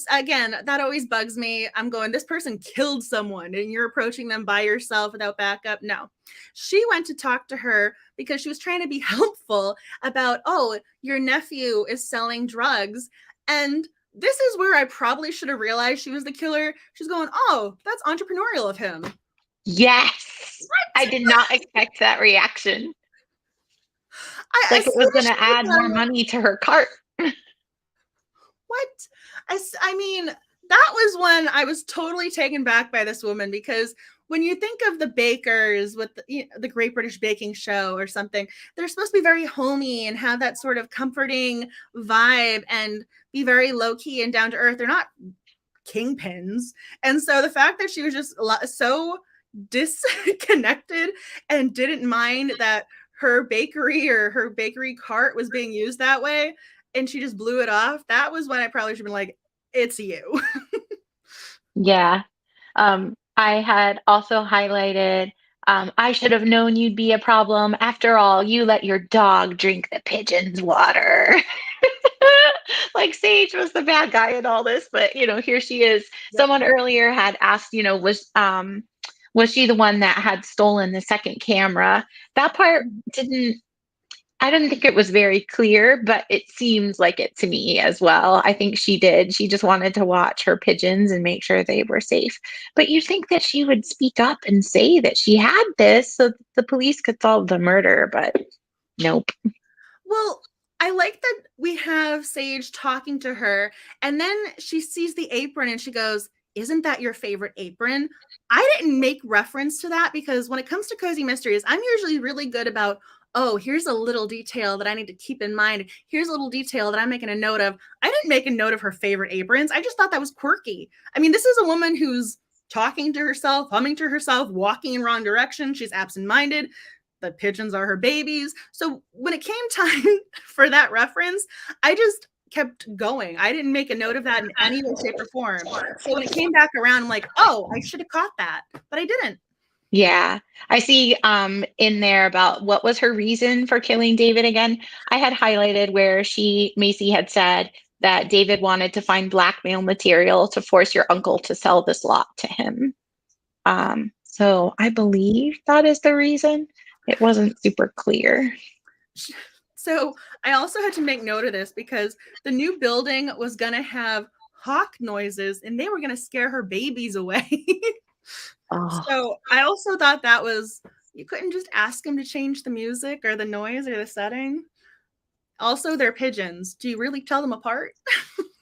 Speaker 1: Again, that always bugs me. I'm going, this person killed someone and you're approaching them by yourself without backup. No. She went to talk to her because she was trying to be helpful about, oh, your nephew is selling drugs. And this is where I probably should have realized she was the killer. She's going, oh, that's entrepreneurial of him.
Speaker 2: Yes. What? I did not expect that reaction. Like it was going to add more money to her cart.
Speaker 1: What? I mean, that was when I was totally taken back by this woman, because when you think of the bakers with the Great British Baking Show or something, they're supposed to be very homey and have that sort of comforting vibe and be very low key and down to earth. They're not kingpins. And so the fact that she was just so disconnected and didn't mind that her bakery or her bakery cart was being used that way, and she just blew it off, that was when I probably should have been like, it's you.
Speaker 2: Yeah. I had also highlighted, I should have known you'd be a problem. After all, you let your dog drink the pigeon's water. Like Sage was the bad guy in all this, but here she is. Yep. Someone earlier had asked, was she the one that had stolen the second camera? That part I didn't think it was very clear, but it seems like it to me as well. I think she did. She just wanted to watch her pigeons and make sure they were safe. But you'd think that she would speak up and say that she had this so the police could solve the murder, but nope.
Speaker 1: Well, I like that we have Sage talking to her, and then she sees the apron and she goes, isn't that your favorite apron? I didn't make reference to that because when it comes to cozy mysteries, I'm usually really good about, oh, here's a little detail that I need to keep in mind. Here's a little detail that I'm making a note of. I didn't make a note of her favorite aprons. I just thought that was quirky. I mean, this is a woman who's talking to herself, humming to herself, walking in wrong direction. She's absent-minded. The pigeons are her babies. So when it came time for that reference, I just kept going. I didn't make a note of that in any way, shape, or form. So when it came back around, I'm like, oh, I should have caught that, but I didn't.
Speaker 2: Yeah, I see in there about what was her reason for killing David again. I had highlighted where Macy had said that David wanted to find blackmail material to force your uncle to sell this lot to him. So I believe that is the reason. It wasn't super clear.
Speaker 1: So I also had to make note of this because the new building was going to have hawk noises and they were going to scare her babies away. Oh. So I also thought that was, you couldn't just ask them to change the music or the noise or the setting. Also, they're pigeons. Do you really tell them apart?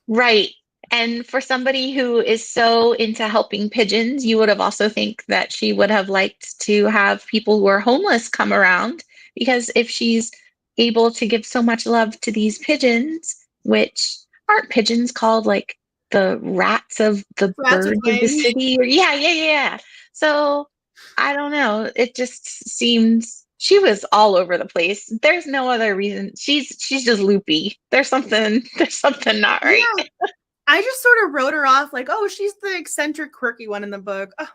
Speaker 2: Right. And for somebody who is so into helping pigeons, you would have also think that she would have liked to have people who are homeless come around, because if she's able to give so much love to these pigeons, which aren't pigeons called like the rats of the birds of the city? Yeah. So I don't know. It just seems she was all over the place. There's no other reason. She's just loopy. There's something not right.
Speaker 1: Yeah. I just sort of wrote her off like, oh, she's the eccentric, quirky one in the book. Oh.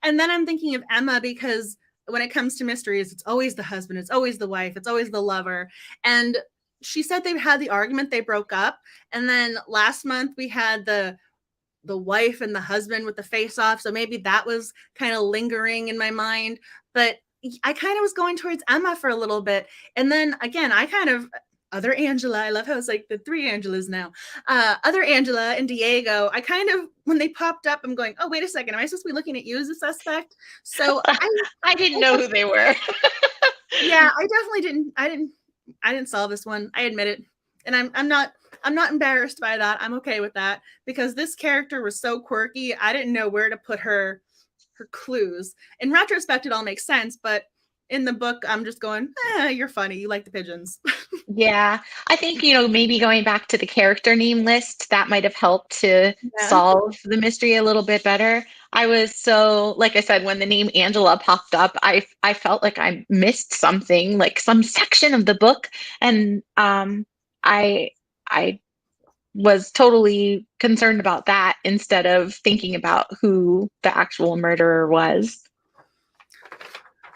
Speaker 1: And then I'm thinking of Emma, because when it comes to mysteries, it's always the husband, it's always the wife, it's always the lover. And she said they've had the argument, they broke up. And then last month we had the wife and the husband with the face off. So maybe that was kind of lingering in my mind. But I kind of was going towards Emma for a little bit. And then again, I kind of, other Angela, I love how it's like the three Angelas now. Other Angela and Diego, I kind of, when they popped up, I'm going, oh, wait a second, am I supposed to be looking at you as a suspect? So
Speaker 2: I didn't know who they were.
Speaker 1: Yeah, I definitely I didn't solve this one. I admit it. And I'm not embarrassed by that. I'm okay with that, because this character was so quirky. I didn't know where to put her clues. In retrospect, it all makes sense, but in the book, I'm just going, you're funny. You like the pigeons.
Speaker 2: Yeah, I think, maybe going back to the character name list, that might have helped to solve the mystery a little bit better. I was so, like I said, when the name Angela popped up, I felt like I missed something, like some section of the book. And I was totally concerned about that instead of thinking about who the actual murderer was.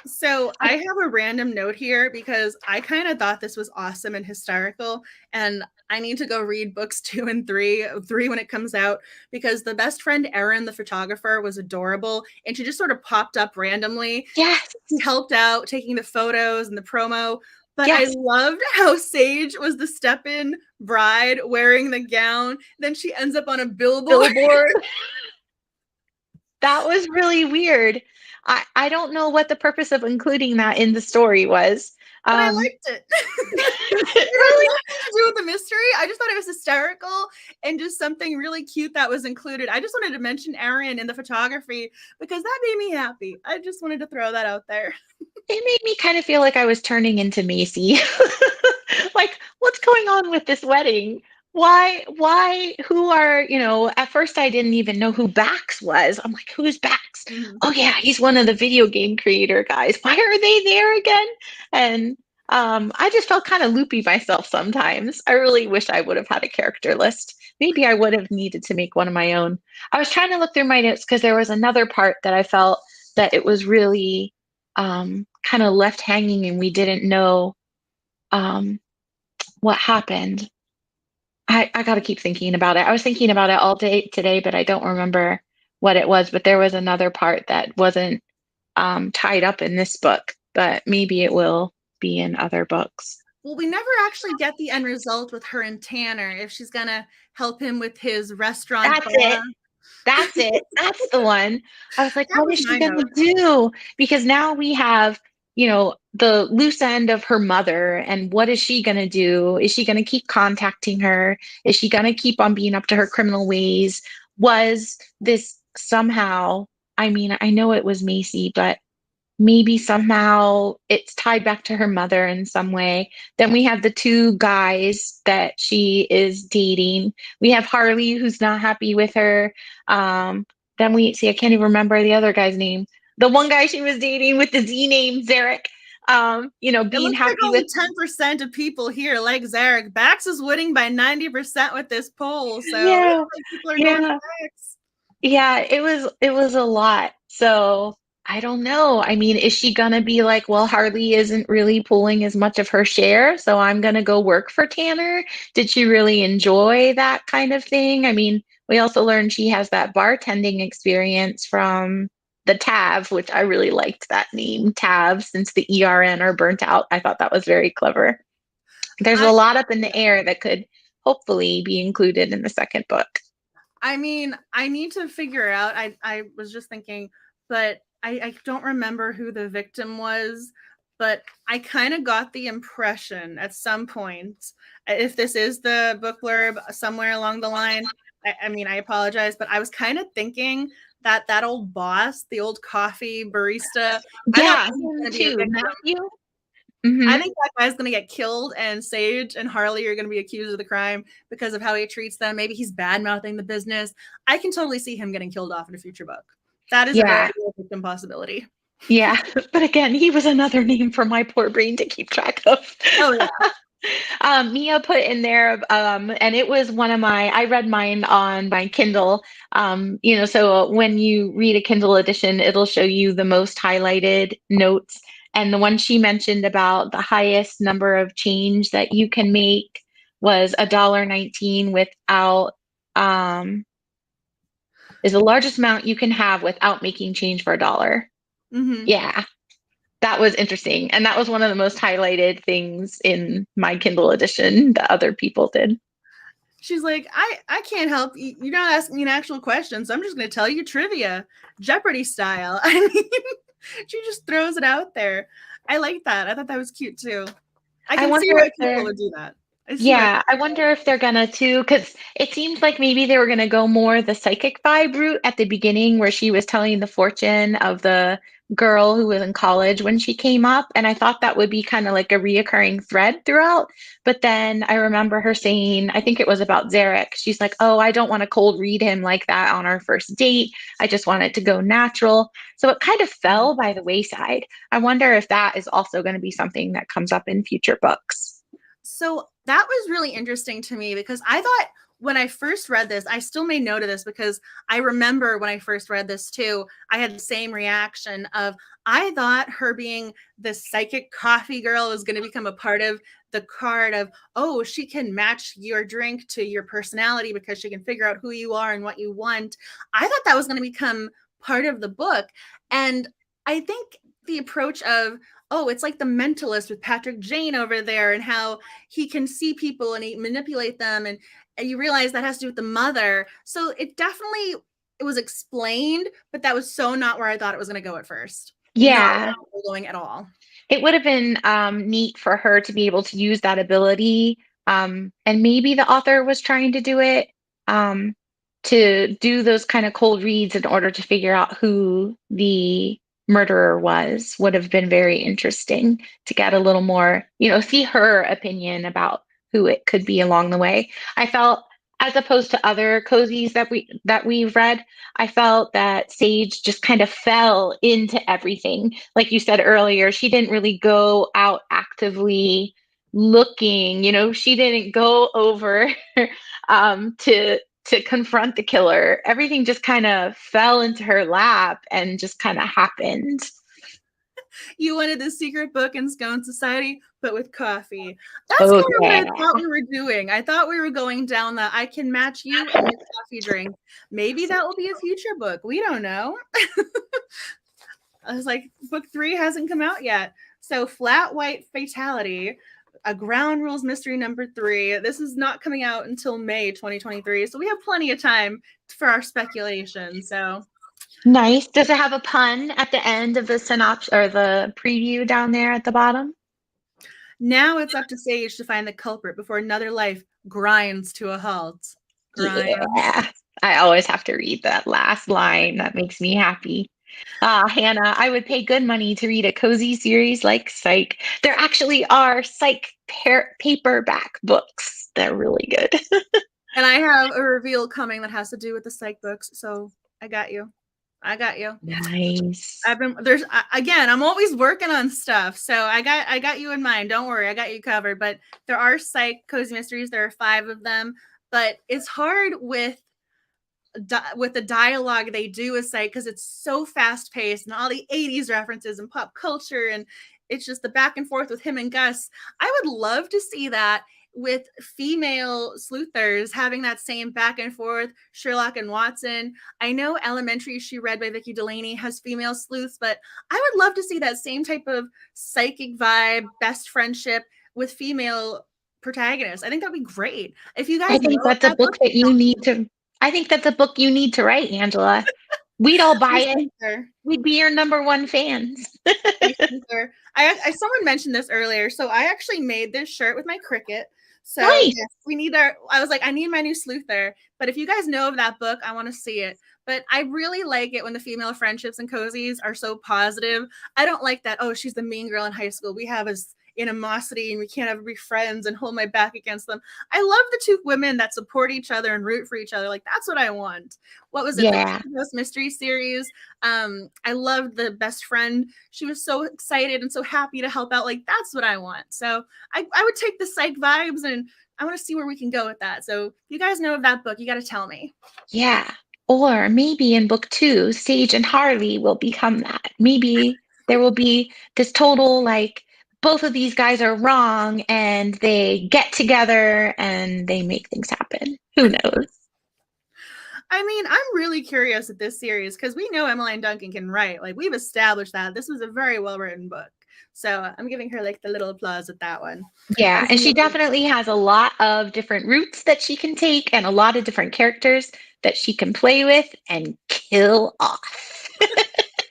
Speaker 1: So I have a random note here because I kind of thought this was awesome and hysterical, and I need to go read books 2 and 3 when it comes out, because the best friend Erin, the photographer, was adorable, and she just sort of popped up randomly.
Speaker 2: Yes,
Speaker 1: She helped out taking the photos and the promo. But I
Speaker 2: yes,
Speaker 1: loved how Sage was the step-in bride wearing the gown. Then she ends up on a billboard.
Speaker 2: billboard. That was really weird. I don't know what the purpose of including that in the story was.
Speaker 1: But I
Speaker 2: Um,
Speaker 1: liked it. It had
Speaker 2: really?
Speaker 1: nothing to do with the mystery. I just thought it was hysterical and just something really cute that was included. I just wanted to mention Erin in the photography because that made me happy. I just wanted to throw that out there.
Speaker 2: It made me kind of feel like I was turning into Macy. Like, what's going on with this wedding? Who are, at first I didn't even know who Bax was. I'm like, who's Bax?
Speaker 1: Mhm.
Speaker 2: Oh yeah, he's one of the video game creator guys. Why are they there again? And I just felt kind of loopy myself sometimes. I really wish I would have had a character list. Maybe I would have needed to make one of my own. I was trying to look through my notes because there was another part that I felt that it was really kind of left hanging and we didn't know um, what happened. I got to keep thinking about it. I was thinking about it all day today, but I don't remember what it was. But there was another part that wasn't tied up in this book, but maybe it will be in other books.
Speaker 1: Well, we never actually get the end result with her and Tanner if she's going to help him with his restaurant
Speaker 2: That's
Speaker 1: bar.
Speaker 2: it. That's it. That's the one. I was like,
Speaker 1: That
Speaker 2: what
Speaker 1: was
Speaker 2: is she
Speaker 1: my
Speaker 2: going
Speaker 1: note.
Speaker 2: to do? Because now we have, the loose end of her mother. And what is she going to do? Is she going to keep contacting her? Is she going to keep on being up to her criminal ways? Was this somehow, I mean, I know it was Macy, but maybe somehow it's tied back to her mother in some way. Then we have the two guys that she is dating. We have Harley, who's not happy with her. Then we see, I can't even remember the other guy's name. The one guy she was dating with the Z name, Zarek,
Speaker 1: It
Speaker 2: being
Speaker 1: looks like
Speaker 2: happy
Speaker 1: only
Speaker 2: with.
Speaker 1: 10% of people here like Zarek. Bax is winning by 90% with this poll, so it looks
Speaker 2: Yeah,
Speaker 1: like people are going
Speaker 2: yeah.
Speaker 1: Bax.
Speaker 2: Yeah, it was a lot. So I don't know. I mean, is she gonna be like, well, Harley isn't really pulling as much of her share, so I'm gonna go work for Tanner? Did she really enjoy that kind of thing? I mean, we also learned she has that bartending experience from the Tav, which I really liked that name, Tav, since the ERN are burnt out. I thought that was very clever. There's
Speaker 1: I
Speaker 2: a lot up in the air that could hopefully be included in the second book.
Speaker 1: I mean, I need to figure out. I was just thinking, but I don't remember who the victim was. But I kind of got the impression at some point, if this is the book blurb somewhere along the line, I mean, I apologize, but I was kind of thinking that that old boss, the old coffee barista, I thought
Speaker 2: Yeah,
Speaker 1: he was
Speaker 2: him
Speaker 1: going to be a
Speaker 2: too.
Speaker 1: victim.
Speaker 2: Matthew.
Speaker 1: I
Speaker 2: Hmm.
Speaker 1: think that guy's going to get killed, and Sage and Harley are going to be accused of the crime because of how he treats them. Maybe he's bad mouthing the business. I can totally see him getting killed off in a future book. That is a very
Speaker 2: Yeah,
Speaker 1: real victim possibility.
Speaker 2: yeah. But again, he was another name for my poor brain to keep track of.
Speaker 1: Oh, yeah.
Speaker 2: Mia put in there, and it was one of I read mine on my Kindle. So when you read a Kindle edition, it'll show you the most highlighted notes. And the one she mentioned about the highest number of change that you can make was $1.19 without, is the largest amount you can have without making change for a dollar.
Speaker 1: Hmm.
Speaker 2: Yeah, that was interesting. And that was one of the most highlighted things in my Kindle edition that other people did.
Speaker 1: She's like, I can't help you. You're not asking me an actual question, so I'm just going to tell you trivia, Jeopardy style. I mean, she just throws it out there. I like that. I thought that was cute too. I
Speaker 2: I
Speaker 1: can see
Speaker 2: wonder
Speaker 1: why
Speaker 2: if
Speaker 1: people
Speaker 2: they're,
Speaker 1: would do that. I see why.
Speaker 2: yeah, I wonder if they're gonna too, because it seems like maybe they were gonna go more the psychic vibe route at the beginning, where she was telling the fortune of the girl who was in college when she came up. And I thought that would be kind of like a reoccurring thread throughout. But then I remember her saying, I think it was about Zarek. She's like, oh, I don't want to cold read him like that on our first date. I just want it to go natural. So it kind of fell by the wayside. I wonder if that is also going to be something that comes up in future books.
Speaker 1: So that was really interesting to me because I thought when I first read this, I still made note of this because I remember when I first read this too, I had the same reaction of, I thought her being the psychic coffee girl was going to become a part of the card of, oh, she can match your drink to your personality because she can figure out who you are and what you want. I thought that was going to become part of the book. And I think the approach of, oh, it's like the mentalist with Patrick Jane over there and how he can see people and he manipulate them. And you realize that has to do with the mother. So it definitely, it was explained, but that was so not where I thought it was going to go at first. Not where
Speaker 2: Yeah.
Speaker 1: it was going at all.
Speaker 2: It would have been neat for her to be able to use that ability. And maybe the author was trying to do it, to do those kind of cold reads in order to figure out who the murderer was. Would have been very interesting to get a little more, see her opinion about who it could be along the way. I felt, as opposed to other cozies that we've read, I felt that Sage just kind of fell into everything. Like you said earlier, she didn't really go out actively looking, she didn't go over to confront the killer. Everything just kind of fell into her lap and just kind of happened.
Speaker 1: You wanted the secret book in Scone Society, but with coffee. That's
Speaker 2: Oh,
Speaker 1: kind of what
Speaker 2: yeah.
Speaker 1: I thought we were doing. I thought we were going down the I can match you and your coffee drink. Maybe that will be a future book. We don't know. I was like, book 3 hasn't come out yet. So Flat White Fatality, a ground rules mystery number 3. This is not coming out until May 2023. So we have plenty of time for our speculation. So
Speaker 2: Nice. Does it have a pun at the end of the synopsis or the preview down there at the bottom?
Speaker 1: now it's up to Sage to find the culprit before another life grinds to a halt. Grinds.
Speaker 2: Yeah. I always have to read that last line. That makes me happy. Hannah, I would pay good money to read a cozy series like Psych. There actually are Psych paperback books. They're really good.
Speaker 1: And I have a reveal coming that has to do with the psych books. So I got you. I got you.
Speaker 2: Nice.
Speaker 1: Again, I'm always working on stuff. So I got you in mind. Don't worry, I got you covered. But there are psych cozy mysteries. There are 5 of them. But it's hard with the dialogue they do with psych because it's so fast paced and all the 80s references and pop culture, and it's just the back and forth with him and Gus. I would love to see that with female sleuthers having that same back and forth, Sherlock and Watson. I know Elementary, she read by Vicky Delaney, has female sleuths, but I would love to see that same type of psychic vibe, best friendship with female protagonists. I think that'd be great. If you
Speaker 2: I
Speaker 1: guys
Speaker 2: think
Speaker 1: know
Speaker 2: that's a
Speaker 1: that book,
Speaker 2: book that you need to I think that's a book you need to write, Angela. We'd all buy it. We'd be your number one fans.
Speaker 1: Someone mentioned this earlier. So I actually made this shirt with my cricket. So
Speaker 2: Nice.
Speaker 1: yes, I was like, I need my new sleuther. But if you guys know of that book, I want to see it. But I really like it when the female friendships and cozies are so positive. I don't like that, oh, she's the mean girl in high school. We have this animosity and we can't ever be friends and hold my back against them. I love the 2 women that support each other and root for each other. Like, that's what I want. What was it?
Speaker 2: Yeah.
Speaker 1: The Ghost Mystery series. I loved the best friend. She was so excited and so happy to help out. Like, that's what I want. So I would take the psych vibes and I want to see where we can go with that. So if you guys know of that book, you got to tell me.
Speaker 2: Yeah. Or maybe in book 2, Sage and Harley will become that. Maybe there will be this total, like, both of these guys are wrong and they get together and they make things happen. Who knows?
Speaker 1: I mean, I'm really curious at this series because we know Emmeline Duncan can write. Like, we've established that. This was a very well written book. So I'm giving her like the little applause at that one.
Speaker 2: Yeah, and she definitely has a lot of different routes that she can take and a lot of different characters that she can play with and kill off.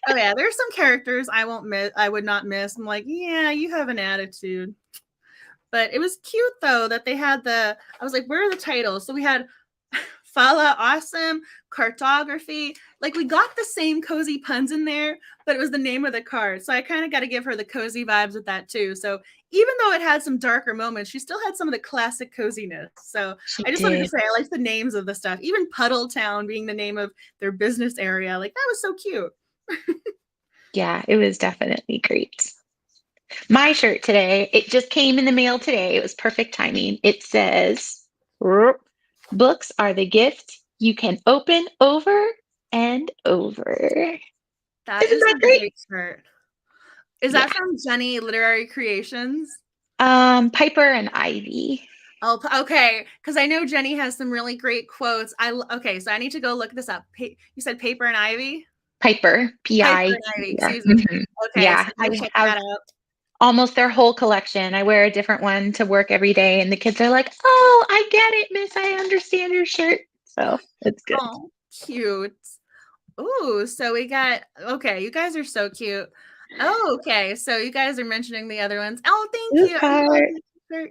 Speaker 1: Oh yeah, there's some characters I would not miss. I'm like, yeah, you have an attitude. But it was cute though that they had I was like, where are the titles? So we had Fala Awesome, Cartography. Like, we got the same cozy puns in there, but it was the name of the card. So I kind of got to give her the cozy vibes with that too. So even though it had some darker moments, she still had some of the classic coziness. So I just wanted to say I like the names of the stuff. Even Puddle Town being the name of their business area. Like, that was so cute.
Speaker 2: Yeah, it was definitely great. My shirt today, it just came in the mail today. It was perfect timing. It says, Books are the gift you can open over and over.
Speaker 1: That
Speaker 2: Isn't
Speaker 1: is
Speaker 2: that
Speaker 1: a
Speaker 2: great?
Speaker 1: great shirt. Is
Speaker 2: Yeah.
Speaker 1: that from Jenny Literary Creations?
Speaker 2: Piper and Ivy.
Speaker 1: Oh, okay. Because I know Jenny has some really great quotes. Okay, so I need to go look this up. You said Paper and Ivy?
Speaker 2: Piper,
Speaker 1: Piper and Ivy,
Speaker 2: P-I-P-R.
Speaker 1: excuse me. Okay, so
Speaker 2: Yeah,
Speaker 1: I
Speaker 2: I
Speaker 1: gotta check
Speaker 2: have
Speaker 1: that out.
Speaker 2: almost their whole collection. I wear a different one to work every day, and the kids are like, "Oh, I get it, Miss. I understand your shirt." So it's good.
Speaker 1: Oh, cute. Ooh, so we got, okay, you guys are so cute. Oh, okay, so you guys are mentioning the other ones. Oh, thank
Speaker 2: Ooh,
Speaker 1: you. I love
Speaker 2: Hart.
Speaker 1: this shirt.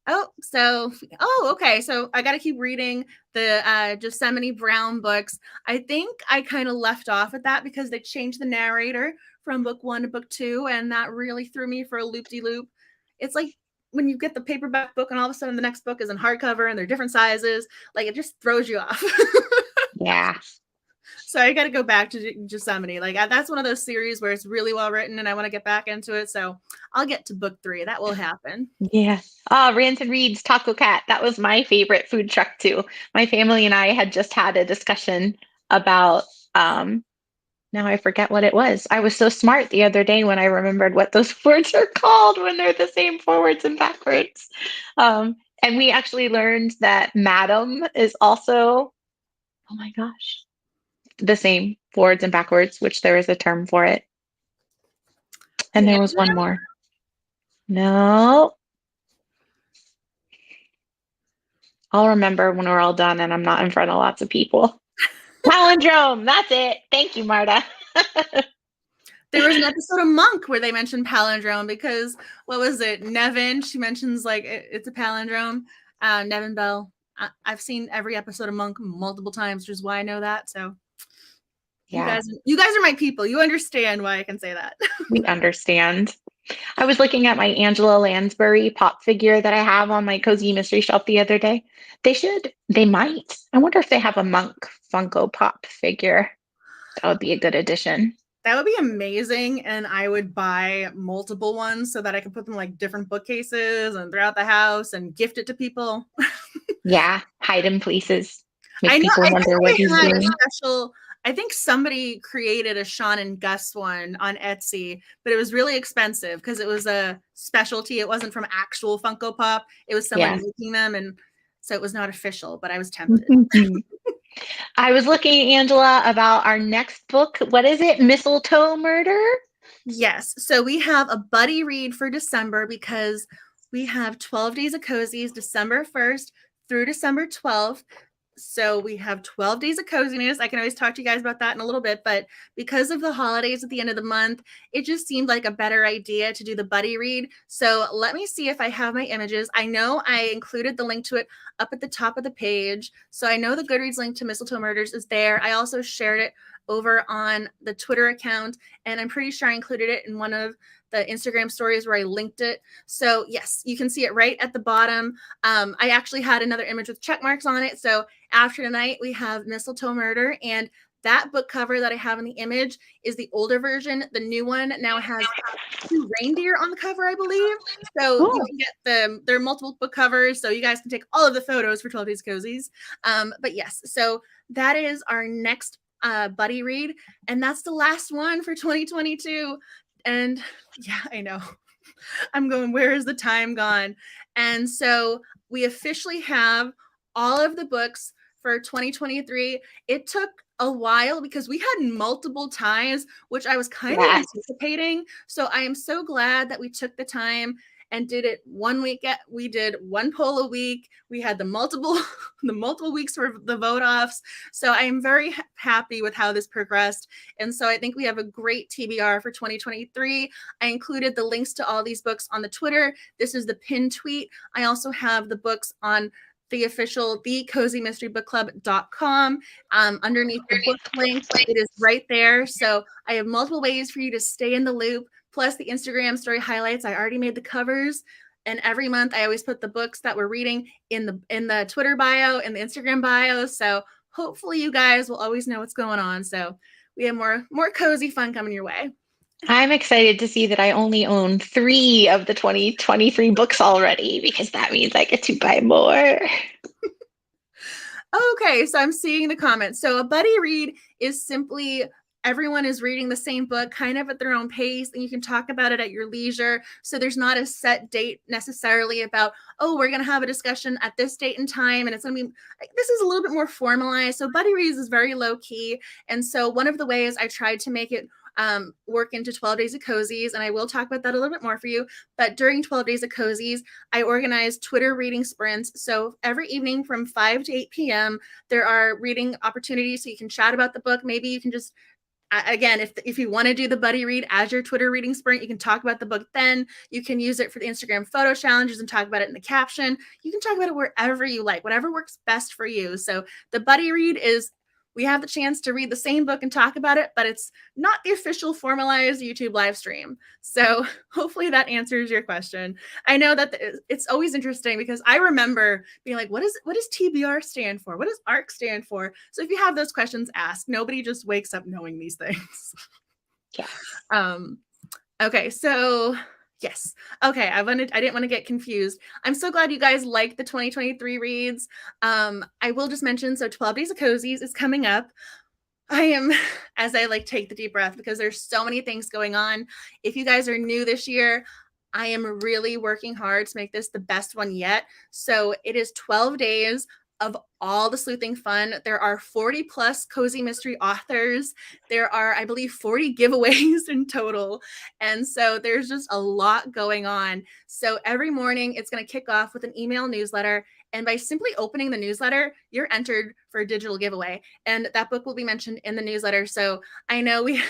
Speaker 1: Oh, okay. So I got to keep reading the Yosemite Brown books. I think I kind of left off at that because they changed the narrator from book 1 to book 2, and that really threw me for a loop-de-loop. It's like when you get the paperback book and all of a sudden the next book is in hardcover and they're different sizes, like it just throws you off.
Speaker 2: Yeah.
Speaker 1: So I got to go back to Yosemite. Like that's one of those series where it's really well written and I want to get back into it. So I'll get to book 3. That will happen.
Speaker 2: Yeah. Rants and Reed's Taco Cat. That was my favorite food truck too. My family and I had just had a discussion about now I forget what it was. I was so smart the other day when I remembered what those words are called when they're the same forwards and backwards. And we actually learned that madam is also, oh my gosh, the same forwards and backwards, which there is a term for it. And there was one more. No. I'll remember when we're all done and I'm not in front of lots of people. Palindrome. That's it. Thank you, Marta.
Speaker 1: There was an episode of Monk where they mentioned palindrome because what was it? Nevin, she mentions like it's a palindrome. Nevin Bell. I've seen every episode of Monk multiple times, which is why I know that. So
Speaker 2: Yeah,
Speaker 1: you guys are my people. You understand why I can say that.
Speaker 2: we understand. I was looking at my Angela Lansbury pop figure that I have on my cozy mystery shelf the other day. They might. I wonder if they have a Monk Funko Pop figure. That would be a good addition.
Speaker 1: That would be amazing, and I would buy multiple ones so that I could put them like different bookcases and throughout the house and gift it to people.
Speaker 2: Yeah, hide in places.
Speaker 1: I
Speaker 2: Make
Speaker 1: know.
Speaker 2: people
Speaker 1: I think
Speaker 2: wonder what he's
Speaker 1: they had a
Speaker 2: doing.
Speaker 1: special. I think somebody created a Sean and Gus one on Etsy, but it was really expensive because it was a specialty. It wasn't from actual Funko Pop. It was someone
Speaker 2: Yeah.
Speaker 1: making them, and so it was not official. But I was tempted.
Speaker 2: I was looking, Angela, about our next book. What is it? Mistletoe Murder?
Speaker 1: Yes. So we have a buddy read for December because we have 12 Days of Cozies, December 1st through December 12th. So we have 12 days of coziness. I can always talk to you guys about that in a little bit, but because of the holidays at the end of the month, it just seemed like a better idea to do the buddy read. So let me see if I have my images. I know I included the link to it up at the top of the page. So I know the Goodreads link to Mistletoe Murders is there. I also shared it over on the Twitter account, and I'm pretty sure I included it in one of the Instagram stories where I linked it. So yes, you can see it right at the bottom. I actually had another image with check marks on it. So after tonight, we have Mistletoe Murder, and that book cover that I have in the image is the older version. The new one now has 2 reindeer on the cover, I believe. So you can get them. There are multiple book covers, so you guys can take all of the photos for 12 Days Cozies. But yes, so that is our next buddy read, and that's the last one for 2022. And yeah, I know. I'm going, where is the time gone? And so we officially have all of the books for 2023. It took a while because we had multiple ties, which I was kind of anticipating. So I am so glad that we took the time and did it one week. We did one poll a week. We had the multiple weeks for the vote offs. So I am very happy with how this progressed. And so I think we have a great TBR for 2023. I included the links to all these books on the Twitter. This is the pinned tweet. I also have the books on the official thecozymysterybookclub.com. Underneath the book link, it is right there. So I have multiple ways for you to stay in the loop. Plus the Instagram story highlights. I already made the covers. And every month I always put the books that we're reading in the Twitter bio and the Instagram bio. So hopefully you guys will always know what's going on. So we have more cozy fun coming your way.
Speaker 2: I'm excited to see that I only own 3 of the 2023 books already because that means I get to buy more.
Speaker 1: Okay, so I'm seeing the comments. So a buddy read is simply everyone is reading the same book kind of at their own pace, and you can talk about it at your leisure. So there's not a set date necessarily about, oh, we're going to have a discussion at this date and time, and it's going to be like, this is a little bit more formalized. So buddy reads is very low key. And so one of the ways I tried to make it work into 12 days of cozies, and I will talk about that a little bit more for you, but during 12 days of cozies, I organized Twitter reading sprints. So every evening from 5 to 8 p.m., there are reading opportunities, so you can chat about the book. Maybe you can just, again, if you want to do the buddy read as your Twitter reading sprint, you can talk about the book then. You can use it for the Instagram photo challenges and talk about it in the caption. You can talk about it wherever you like, whatever works best for you. So the buddy read is, we have the chance to read the same book and talk about it, but it's not the official formalized YouTube live stream. So hopefully that answers your question. I know that it's always interesting because I remember being like, what does TBR stand for? What does ARC stand for? So if you have those questions, ask. Nobody just wakes up knowing these things.
Speaker 2: Yeah.
Speaker 1: Okay, so yes. Okay, I didn't want to get confused. I'm so glad you guys like the 2023 reads. I will just mention, so 12 Days of Cozies is coming up. I am, as I like take the deep breath, because there's so many things going on. If you guys are new this year, I am really working hard to make this the best one yet. So it is 12 days of all the sleuthing fun. There are 40 plus cozy mystery authors. There are, I believe, 40 giveaways in total. And so there's just a lot going on. So every morning it's going to kick off with an email newsletter. And by simply opening the newsletter, you're entered for a digital giveaway. And that book will be mentioned in the newsletter. So I know we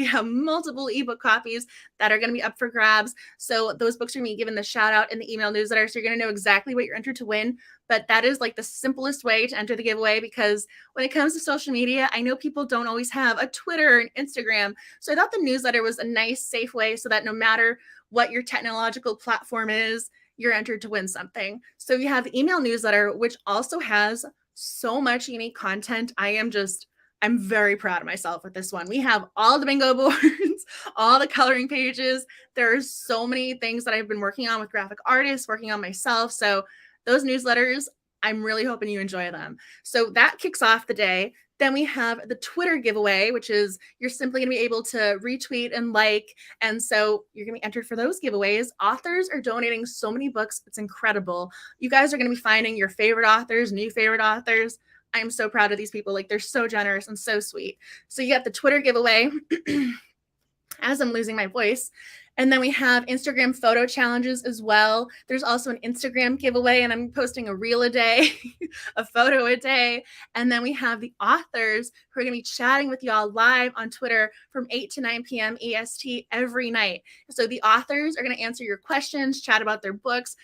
Speaker 1: have multiple ebook copies that are going to be up for grabs. So those books are going to be given the shout out in the email newsletter. So you're going to know exactly what you're entered to win. But that is like the simplest way to enter the giveaway, because when it comes to social media, I know people don't always have a Twitter and Instagram. So I thought the newsletter was a nice, safe way so that no matter what your technological platform is, you're entered to win something. So you have the email newsletter, which also has so much unique content. I'm very proud of myself with this one. We have all the bingo boards, all the coloring pages. There's so many things that I've been working on with graphic artists, working on myself. So those newsletters, I'm really hoping you enjoy them. So that kicks off the day. Then we have the Twitter giveaway, which is you're simply going to be able to retweet and like. And so you're going to be entered for those giveaways. Authors are donating so many books. It's incredible. You guys are going to be finding your favorite authors, new favorite authors. I'm so proud of these people. Like, they're so generous and so sweet. So you got the Twitter giveaway as I'm losing my voice. And then we have Instagram photo challenges as well. There's also an Instagram giveaway, and I'm posting a reel a day, a photo a day. And then we have the authors who are going to be chatting with y'all live on Twitter from 8 to 9 p.m. EST every night. So the authors are going to answer your questions, chat about their books.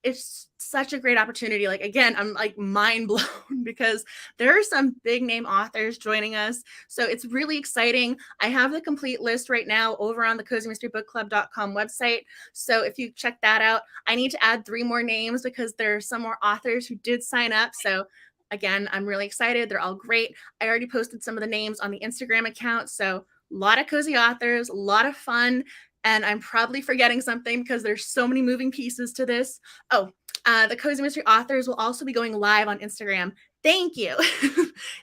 Speaker 1: It's such a great opportunity. Like, again, I'm like mind blown because there are some big name authors joining us. So it's really exciting. I have the complete list right now over on the cozymysterybookclub.com website. So if you check that out, I need to add 3 more names because there are some more authors who did sign up. So again, I'm really excited. They're all great. I already posted some of the names on the Instagram account. So a lot of cozy authors, a lot of fun. And I'm probably forgetting something because there's so many moving pieces to this. Oh, the Cozy Mystery authors will also be going live on Instagram. Thank you.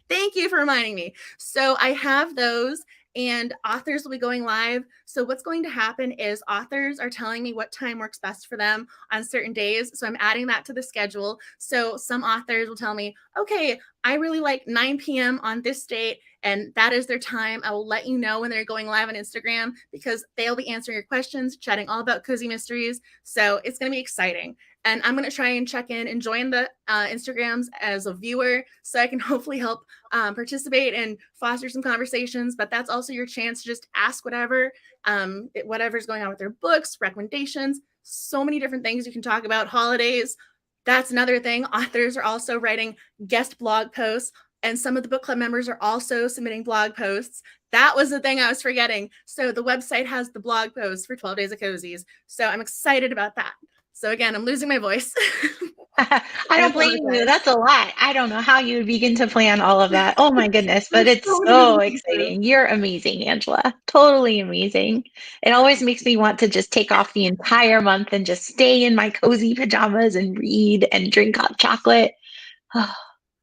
Speaker 1: Thank you for reminding me. So I have those, and authors will be going live. So what's going to happen is authors are telling me what time works best for them on certain days. So I'm adding that to the schedule. So some authors will tell me, okay, I really like 9 p.m. on this date, and that is their time. I will let you know when they're going live on Instagram because they'll be answering your questions, chatting all about cozy mysteries. So it's going to be exciting. And I'm going to try and check in and join the Instagrams as a viewer so I can hopefully help participate and foster some conversations. But that's also your chance to just ask whatever's going on with their books, recommendations, so many different things you can talk about. Holidays. That's another thing. Authors are also writing guest blog posts, and some of the book club members are also submitting blog posts. That was the thing I was forgetting. So the website has the blog posts for 12 Days of Cozies. So I'm excited about that. So again, I'm losing my voice.
Speaker 2: I don't blame you. That's a lot. I don't know how you would begin to plan all of that. Oh my goodness, but
Speaker 1: There's
Speaker 2: it's
Speaker 1: so many
Speaker 2: so
Speaker 1: moving pieces.
Speaker 2: exciting. You're amazing, Angela. Totally amazing. It always makes me want to just take off the entire month and just stay in my cozy pajamas and read and drink hot chocolate.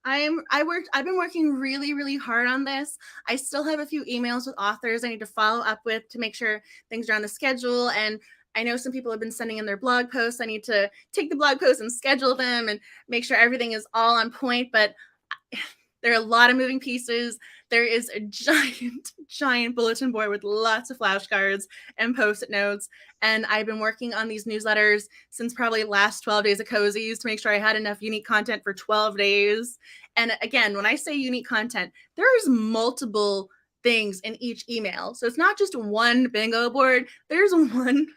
Speaker 1: I've been working really, really hard on this. I still have a few emails with authors I need to follow up with to make sure things are on the schedule. And I know some people have been sending in their blog posts. I need to take the blog posts and schedule them and make sure everything is all on point. But there are a lot of moving pieces. There is a giant bulletin board with lots of flashcards and post-it notes. And I've been working on these newsletters since probably last 12 days of Cozies to make sure I had enough unique content for 12 days. And again, when I say unique content, there's multiple things in each email. So it's not just one bingo board. There's one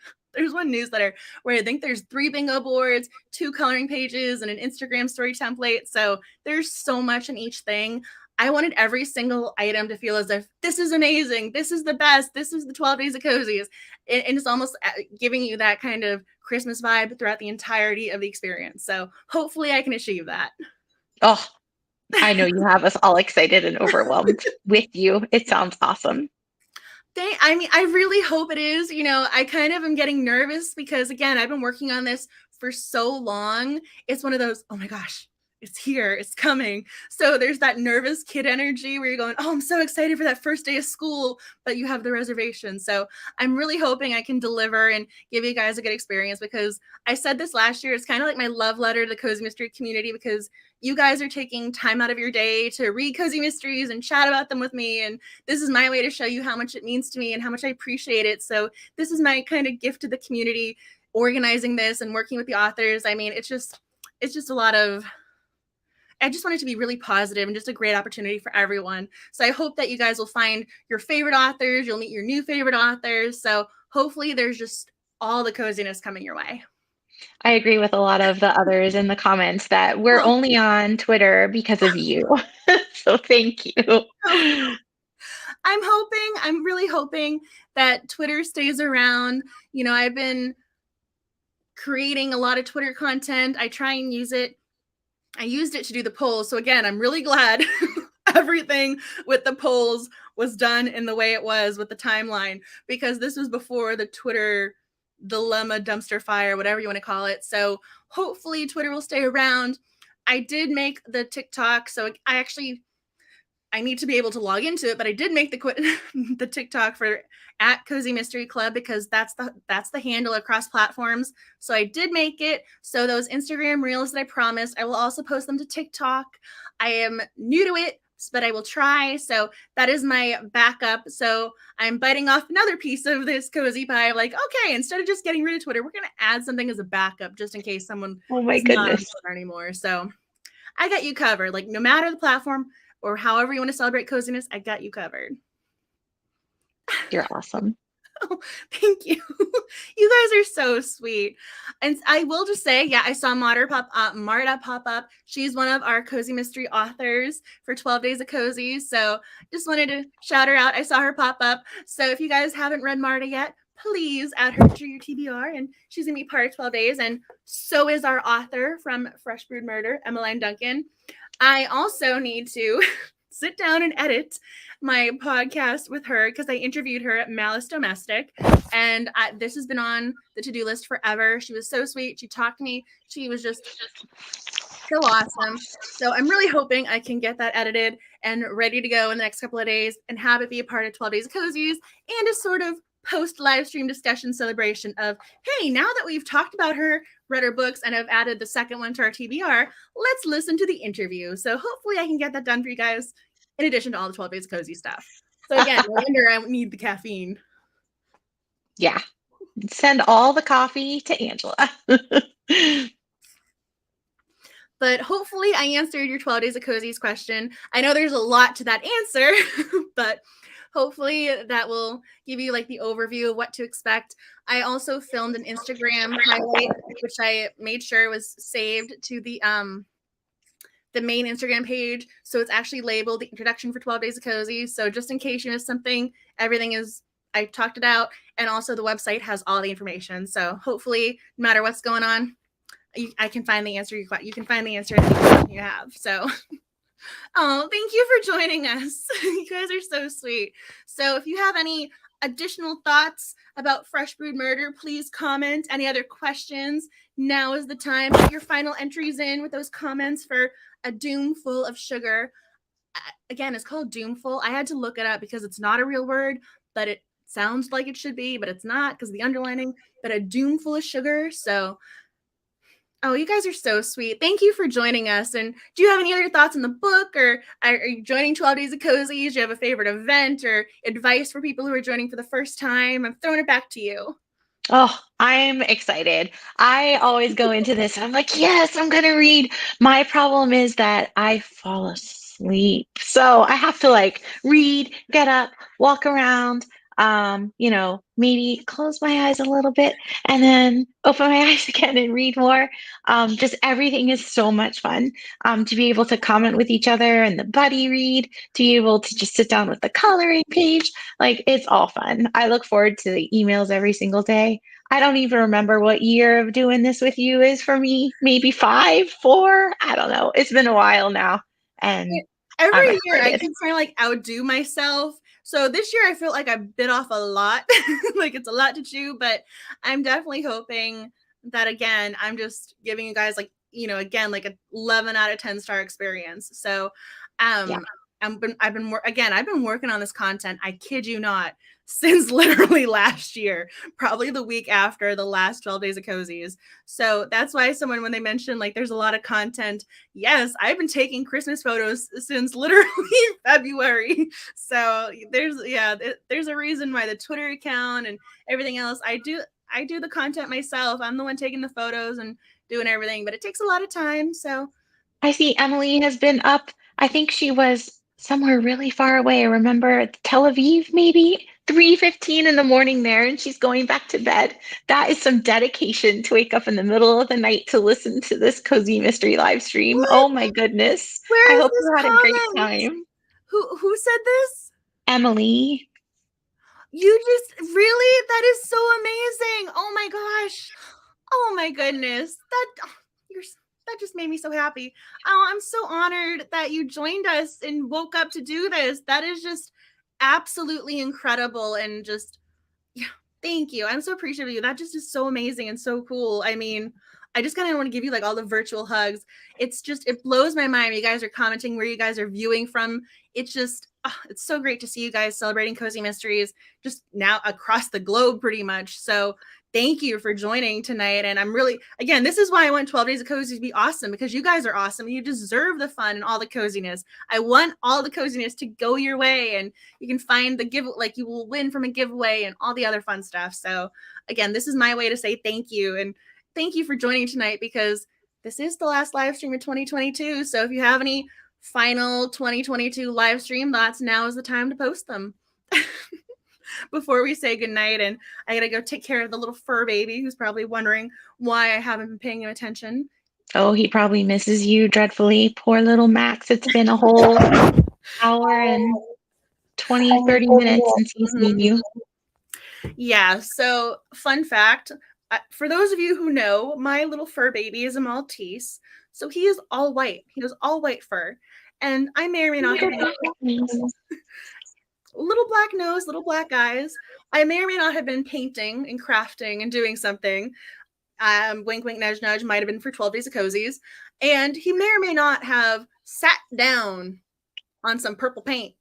Speaker 1: newsletter where I think there's 3 bingo boards, 2 coloring pages, and an Instagram story template. So there's so much in each thing. I wanted every single item to feel as if this is amazing, this is the best, this is the 12 days of Cozies. And it's almost giving you that kind of Christmas vibe throughout the entirety of the experience. So hopefully I can achieve that.
Speaker 2: Oh, I know you have us all excited and overwhelmed with you. It sounds awesome.
Speaker 1: I really hope it is. I kind of am getting nervous because, again, I've been working on this for so long. It's one of those, oh my gosh, it's here, it's coming. So there's that nervous kid energy where you're going, oh, I'm so excited for that first day of school, but you have the reservation. So I'm really hoping I can deliver and give you guys a good experience, because I said this last year, it's kind of like my love letter to the Cozy Mystery community, because you guys are taking time out of your day to read Cozy Mysteries and chat about them with me. And this is my way to show you how much it means to me and how much I appreciate it. So this is my kind of gift to the community, organizing this and working with the authors. I mean, it's just a lot of, I just want it to be really positive and just a great opportunity for everyone. So I hope that you guys will find your favorite authors. You'll meet your new favorite authors. So hopefully there's just all the coziness coming your way.
Speaker 2: I agree with a lot of the others in the comments that we're only on Twitter because of you. So thank you.
Speaker 1: I'm really hoping that Twitter stays around. I've been creating a lot of Twitter content. I try and use it. I used it to do the polls. So again, I'm really glad everything with the polls was done in the way it was with the timeline, because this was before the Twitter dilemma, dumpster fire, whatever you want to call it. So hopefully Twitter will stay around. I did make the TikTok. So I need to be able to log into it, but I did make the TikTok for @Cozy Mystery Club, because that's the handle across platforms. So I did make it. So those Instagram reels that I promised, I will also post them to TikTok. I am new to it, but I will try. So that is my backup. So I'm biting off another piece of this cozy pie. Like, okay, instead of just getting rid of Twitter, we're going to add something as a backup just in case someone is not on Twitter anymore. So I got you covered. Like, no matter the platform or however you want to celebrate coziness, I got you covered.
Speaker 2: You're awesome.
Speaker 1: Oh, thank you. You guys are so sweet. And I will just say, yeah, I saw Marta pop up. She's one of our Cozy Mystery authors for 12 Days of Cozy. So just wanted to shout her out. I saw her pop up. So if you guys haven't read Marta yet, please add her to your TBR, and she's going to be part of 12 Days. And so is our author from Fresh Brewed Murder, Emmeline Duncan. I also need to sit down and edit my podcast with her, because I interviewed her at Malice Domestic, and this has been on the to-do list forever. She was so sweet. She talked to me. She was just so awesome. So I'm really hoping I can get that edited and ready to go in the next couple of days and have it be a part of 12 Days of Cozies and a sort of post live stream discussion celebration of, hey, now that we've talked about her, read her books, and have added the second one to our TBR, let's listen to the interview. So hopefully I can get that done for you guys, in addition to all the 12 Days of Cozy stuff. So again, no wonder I need the caffeine.
Speaker 2: Yeah. Send all the coffee to Angela.
Speaker 1: But hopefully I answered your 12 Days of Cozy's question. I know there's a lot to that answer, but hopefully that will give you like the overview of what to expect. I also filmed an Instagram highlight, which I made sure was saved to the main Instagram page. So it's actually labeled the introduction for 12 Days of Cozy. So just in case you missed something, I talked it out. And also the website has all the information. So hopefully, no matter what's going on, I can find the answer. You can find the answer to the question you have. So, oh, thank you for joining us. You guys are so sweet. So if you have any additional thoughts about Fresh Brewed Murder, please comment. Any other questions? Now is the time. Put your final entries in with those comments for a doom full of sugar. Again, it's called doomful. I had to look it up because it's not a real word, but it sounds like it should be, but it's not because of the underlining. But a doom full of sugar. So, oh, you guys are so sweet. Thank you for joining us. And do you have any other thoughts on the book, or are you joining 12 Days of Cozies? Do you have a favorite event or advice for people who are joining for the first time? I'm throwing it back to you.
Speaker 2: Oh, I'm excited. I always go into this, I'm like, yes, I'm going to read. My problem is that I fall asleep. So I have to like read, get up, walk around, maybe close my eyes a little bit and then open my eyes again and read more. Just everything is so much fun. To be able to comment with each other and the buddy read, to be able to just sit down with the coloring page. Like it's all fun. I look forward to the emails every single day. I don't even remember what year of doing this with you is for me. Maybe 5, 4. I don't know. It's been a while now, and I'm
Speaker 1: Every year I
Speaker 2: excited.
Speaker 1: keep trying to like outdo myself. So this year I feel like I bit off a lot. Like it's a lot to chew, but I'm definitely hoping that again, I'm just giving you guys like, again, like a 11 out of 10 star experience. So
Speaker 2: Yeah.
Speaker 1: I've been working on this content. I kid you not, since literally last year, probably the week after the last 12 Days of Cozies. So that's why someone, when they mentioned like there's a lot of content, yes, I've been taking Christmas photos since literally February. So there's a reason why the Twitter account and everything else, I do the content myself. I'm the one taking the photos and doing everything, but it takes a lot of time. So
Speaker 2: I see Emily has been up. I think she was somewhere really far away. I remember Tel Aviv, maybe 3:15 in the morning there, and she's going back to bed. That is some dedication to wake up in the middle of the night to listen to this cozy mystery live stream.
Speaker 1: what?
Speaker 2: Oh my goodness. I
Speaker 1: Where is
Speaker 2: hope
Speaker 1: this
Speaker 2: you had a great
Speaker 1: comment?
Speaker 2: time.
Speaker 1: Who said this?
Speaker 2: Emily.
Speaker 1: You just really, that is so amazing. Oh my gosh. Oh my goodness. That just made me so happy. Oh, I'm so honored that you joined us and woke up to do this. That is just absolutely incredible and just yeah, thank you. I'm so appreciative of you. That just is so amazing and so cool. I mean, I just kind of want to give you like all the virtual hugs. It blows my mind. You guys are commenting where you guys are viewing from. It's just, it's so great to see you guys celebrating Cozy Mysteries just now across the globe pretty much. So thank you for joining tonight. And I'm really, again, this is why I want 12 Days of Cozy to be awesome, because you guys are awesome. You deserve the fun and all the coziness. I want all the coziness to go your way, and you can find the like you will win from a giveaway and all the other fun stuff. So again, this is my way to say thank you, and thank you for joining tonight, because this is the last live stream of 2022. So if you have any final 2022 live stream thoughts, now is the time to post them. Before we say goodnight, and I gotta go take care of the little fur baby who's probably wondering why I haven't been paying him attention.
Speaker 2: Oh, he probably misses you dreadfully. Poor little Max. It's been a whole hour and 20, 30 minutes since he's seen you.
Speaker 1: Yeah, so fun fact, for those of you who know, my little fur baby is a Maltese, so he is all white. He has all white fur, and I may or may not have little black nose, little black eyes. I may or may not have been painting and crafting and doing something. Wink, wink, nudge, nudge, might have been for 12 Days of Cozies. And he may or may not have sat down on some purple paint.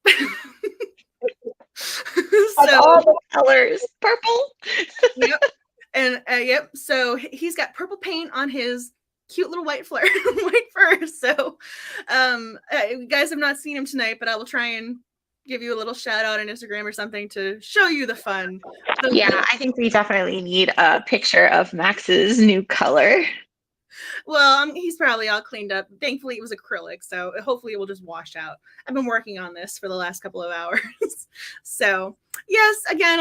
Speaker 2: So, all the colors, purple.
Speaker 1: Yep. And yep. So he's got purple paint on his cute little white fur. So you guys have not seen him tonight, but I will try and give you a little shout out on Instagram or something to show you the fun.
Speaker 2: Yeah, I think we definitely need a picture of Max's new color.
Speaker 1: Well, he's probably all cleaned up. Thankfully, it was acrylic, so hopefully it will just wash out. I've been working on this for the last couple of hours. So, yes, again,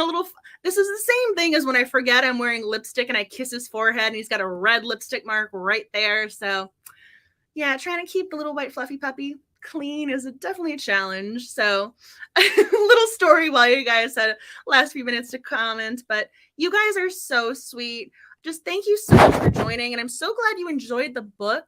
Speaker 1: this is the same thing as when I forget I'm wearing lipstick and I kiss his forehead and he's got a red lipstick mark right there. So, yeah, trying to keep the little white fluffy puppy clean is definitely a challenge. So, a little story while you guys had last few minutes to comment, but you guys are so sweet. Just thank you so much for joining, and I'm so glad you enjoyed the book.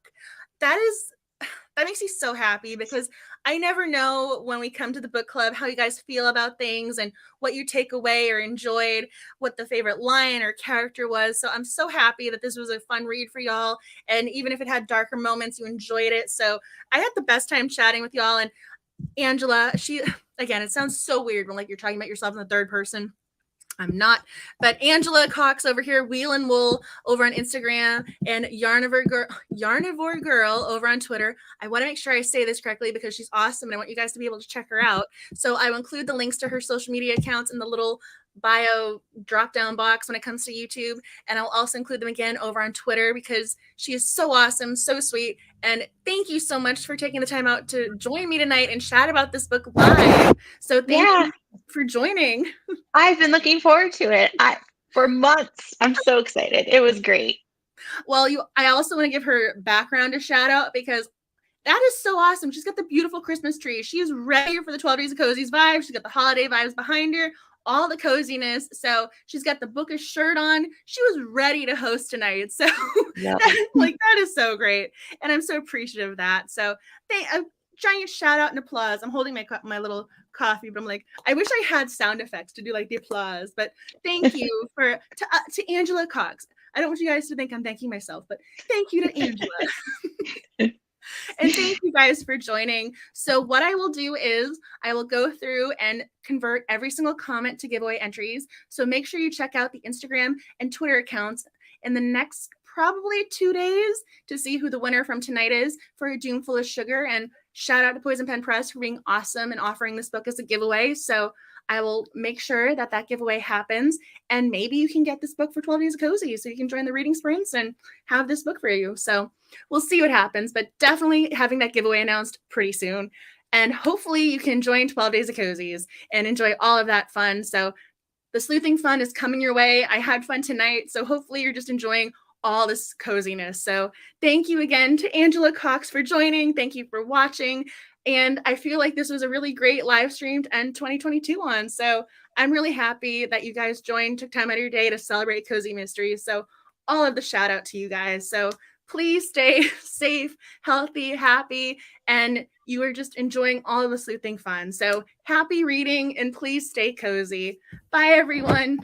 Speaker 1: That is That makes me so happy because I never know when we come to the book club how you guys feel about things and what you take away or enjoyed, what the favorite line or character was. So I'm so happy that this was a fun read for y'all. And even if it had darker moments, you enjoyed it. So I had the best time chatting with y'all. And Angela, she, again, it sounds so weird when like you're talking about yourself in the third person. I'm not, but Angela Cox over here, Wheel and Wool over on Instagram, and Yarnivore Girl over on Twitter. I want to make sure I say this correctly because she's awesome, and I want you guys to be able to check her out. So I will include the links to her social media accounts in the little bio drop down box when it comes to YouTube, and I'll also include them again over on Twitter because she is so awesome, so sweet, and thank you so much for taking the time out to join me tonight and chat about this book live. So thank you for joining.
Speaker 2: I've been looking forward to it for months. I'm so excited. It was great.
Speaker 1: Well, I also want to give her background a shout out because that is so awesome. She's got the beautiful Christmas tree. She is ready for the 12 Days of Cozy's vibe. She's got the holiday vibes behind her, all the coziness. So she's got the bookish shirt on. She was ready to host tonight. So that is so great. And I'm so appreciative of that. So a giant shout out and applause. I'm holding my little coffee, but I'm like, I wish I had sound effects to do like the applause. But thank you to Angela Cox. I don't want you guys to think I'm thanking myself, but thank you to Angela. And thank you guys for joining. So what I will do is I will go through and convert every single comment to giveaway entries. So make sure you check out the Instagram and Twitter accounts in the next probably 2 days to see who the winner from tonight is for A Doom Full of Sugar. And shout out to Poison Pen Press for being awesome and offering this book as a giveaway. So I will make sure that giveaway happens. And maybe you can get this book for 12 Days of Cozy so you can join the reading sprints and have this book for you. So we'll see what happens, but definitely having that giveaway announced pretty soon. And hopefully you can join 12 Days of Cozies and enjoy all of that fun. So the sleuthing fun is coming your way. I had fun tonight. So hopefully you're just enjoying all this coziness. So thank you again to Angela Cox for joining. Thank you for watching. And I feel like this was a really great live stream to end 2022 on. So I'm really happy that you guys joined, took time out of your day to celebrate Cozy Mysteries. So all of the shout out to you guys. So please stay safe, healthy, happy, and you are just enjoying all of the sleuthing fun. So happy reading and please stay cozy. Bye, everyone.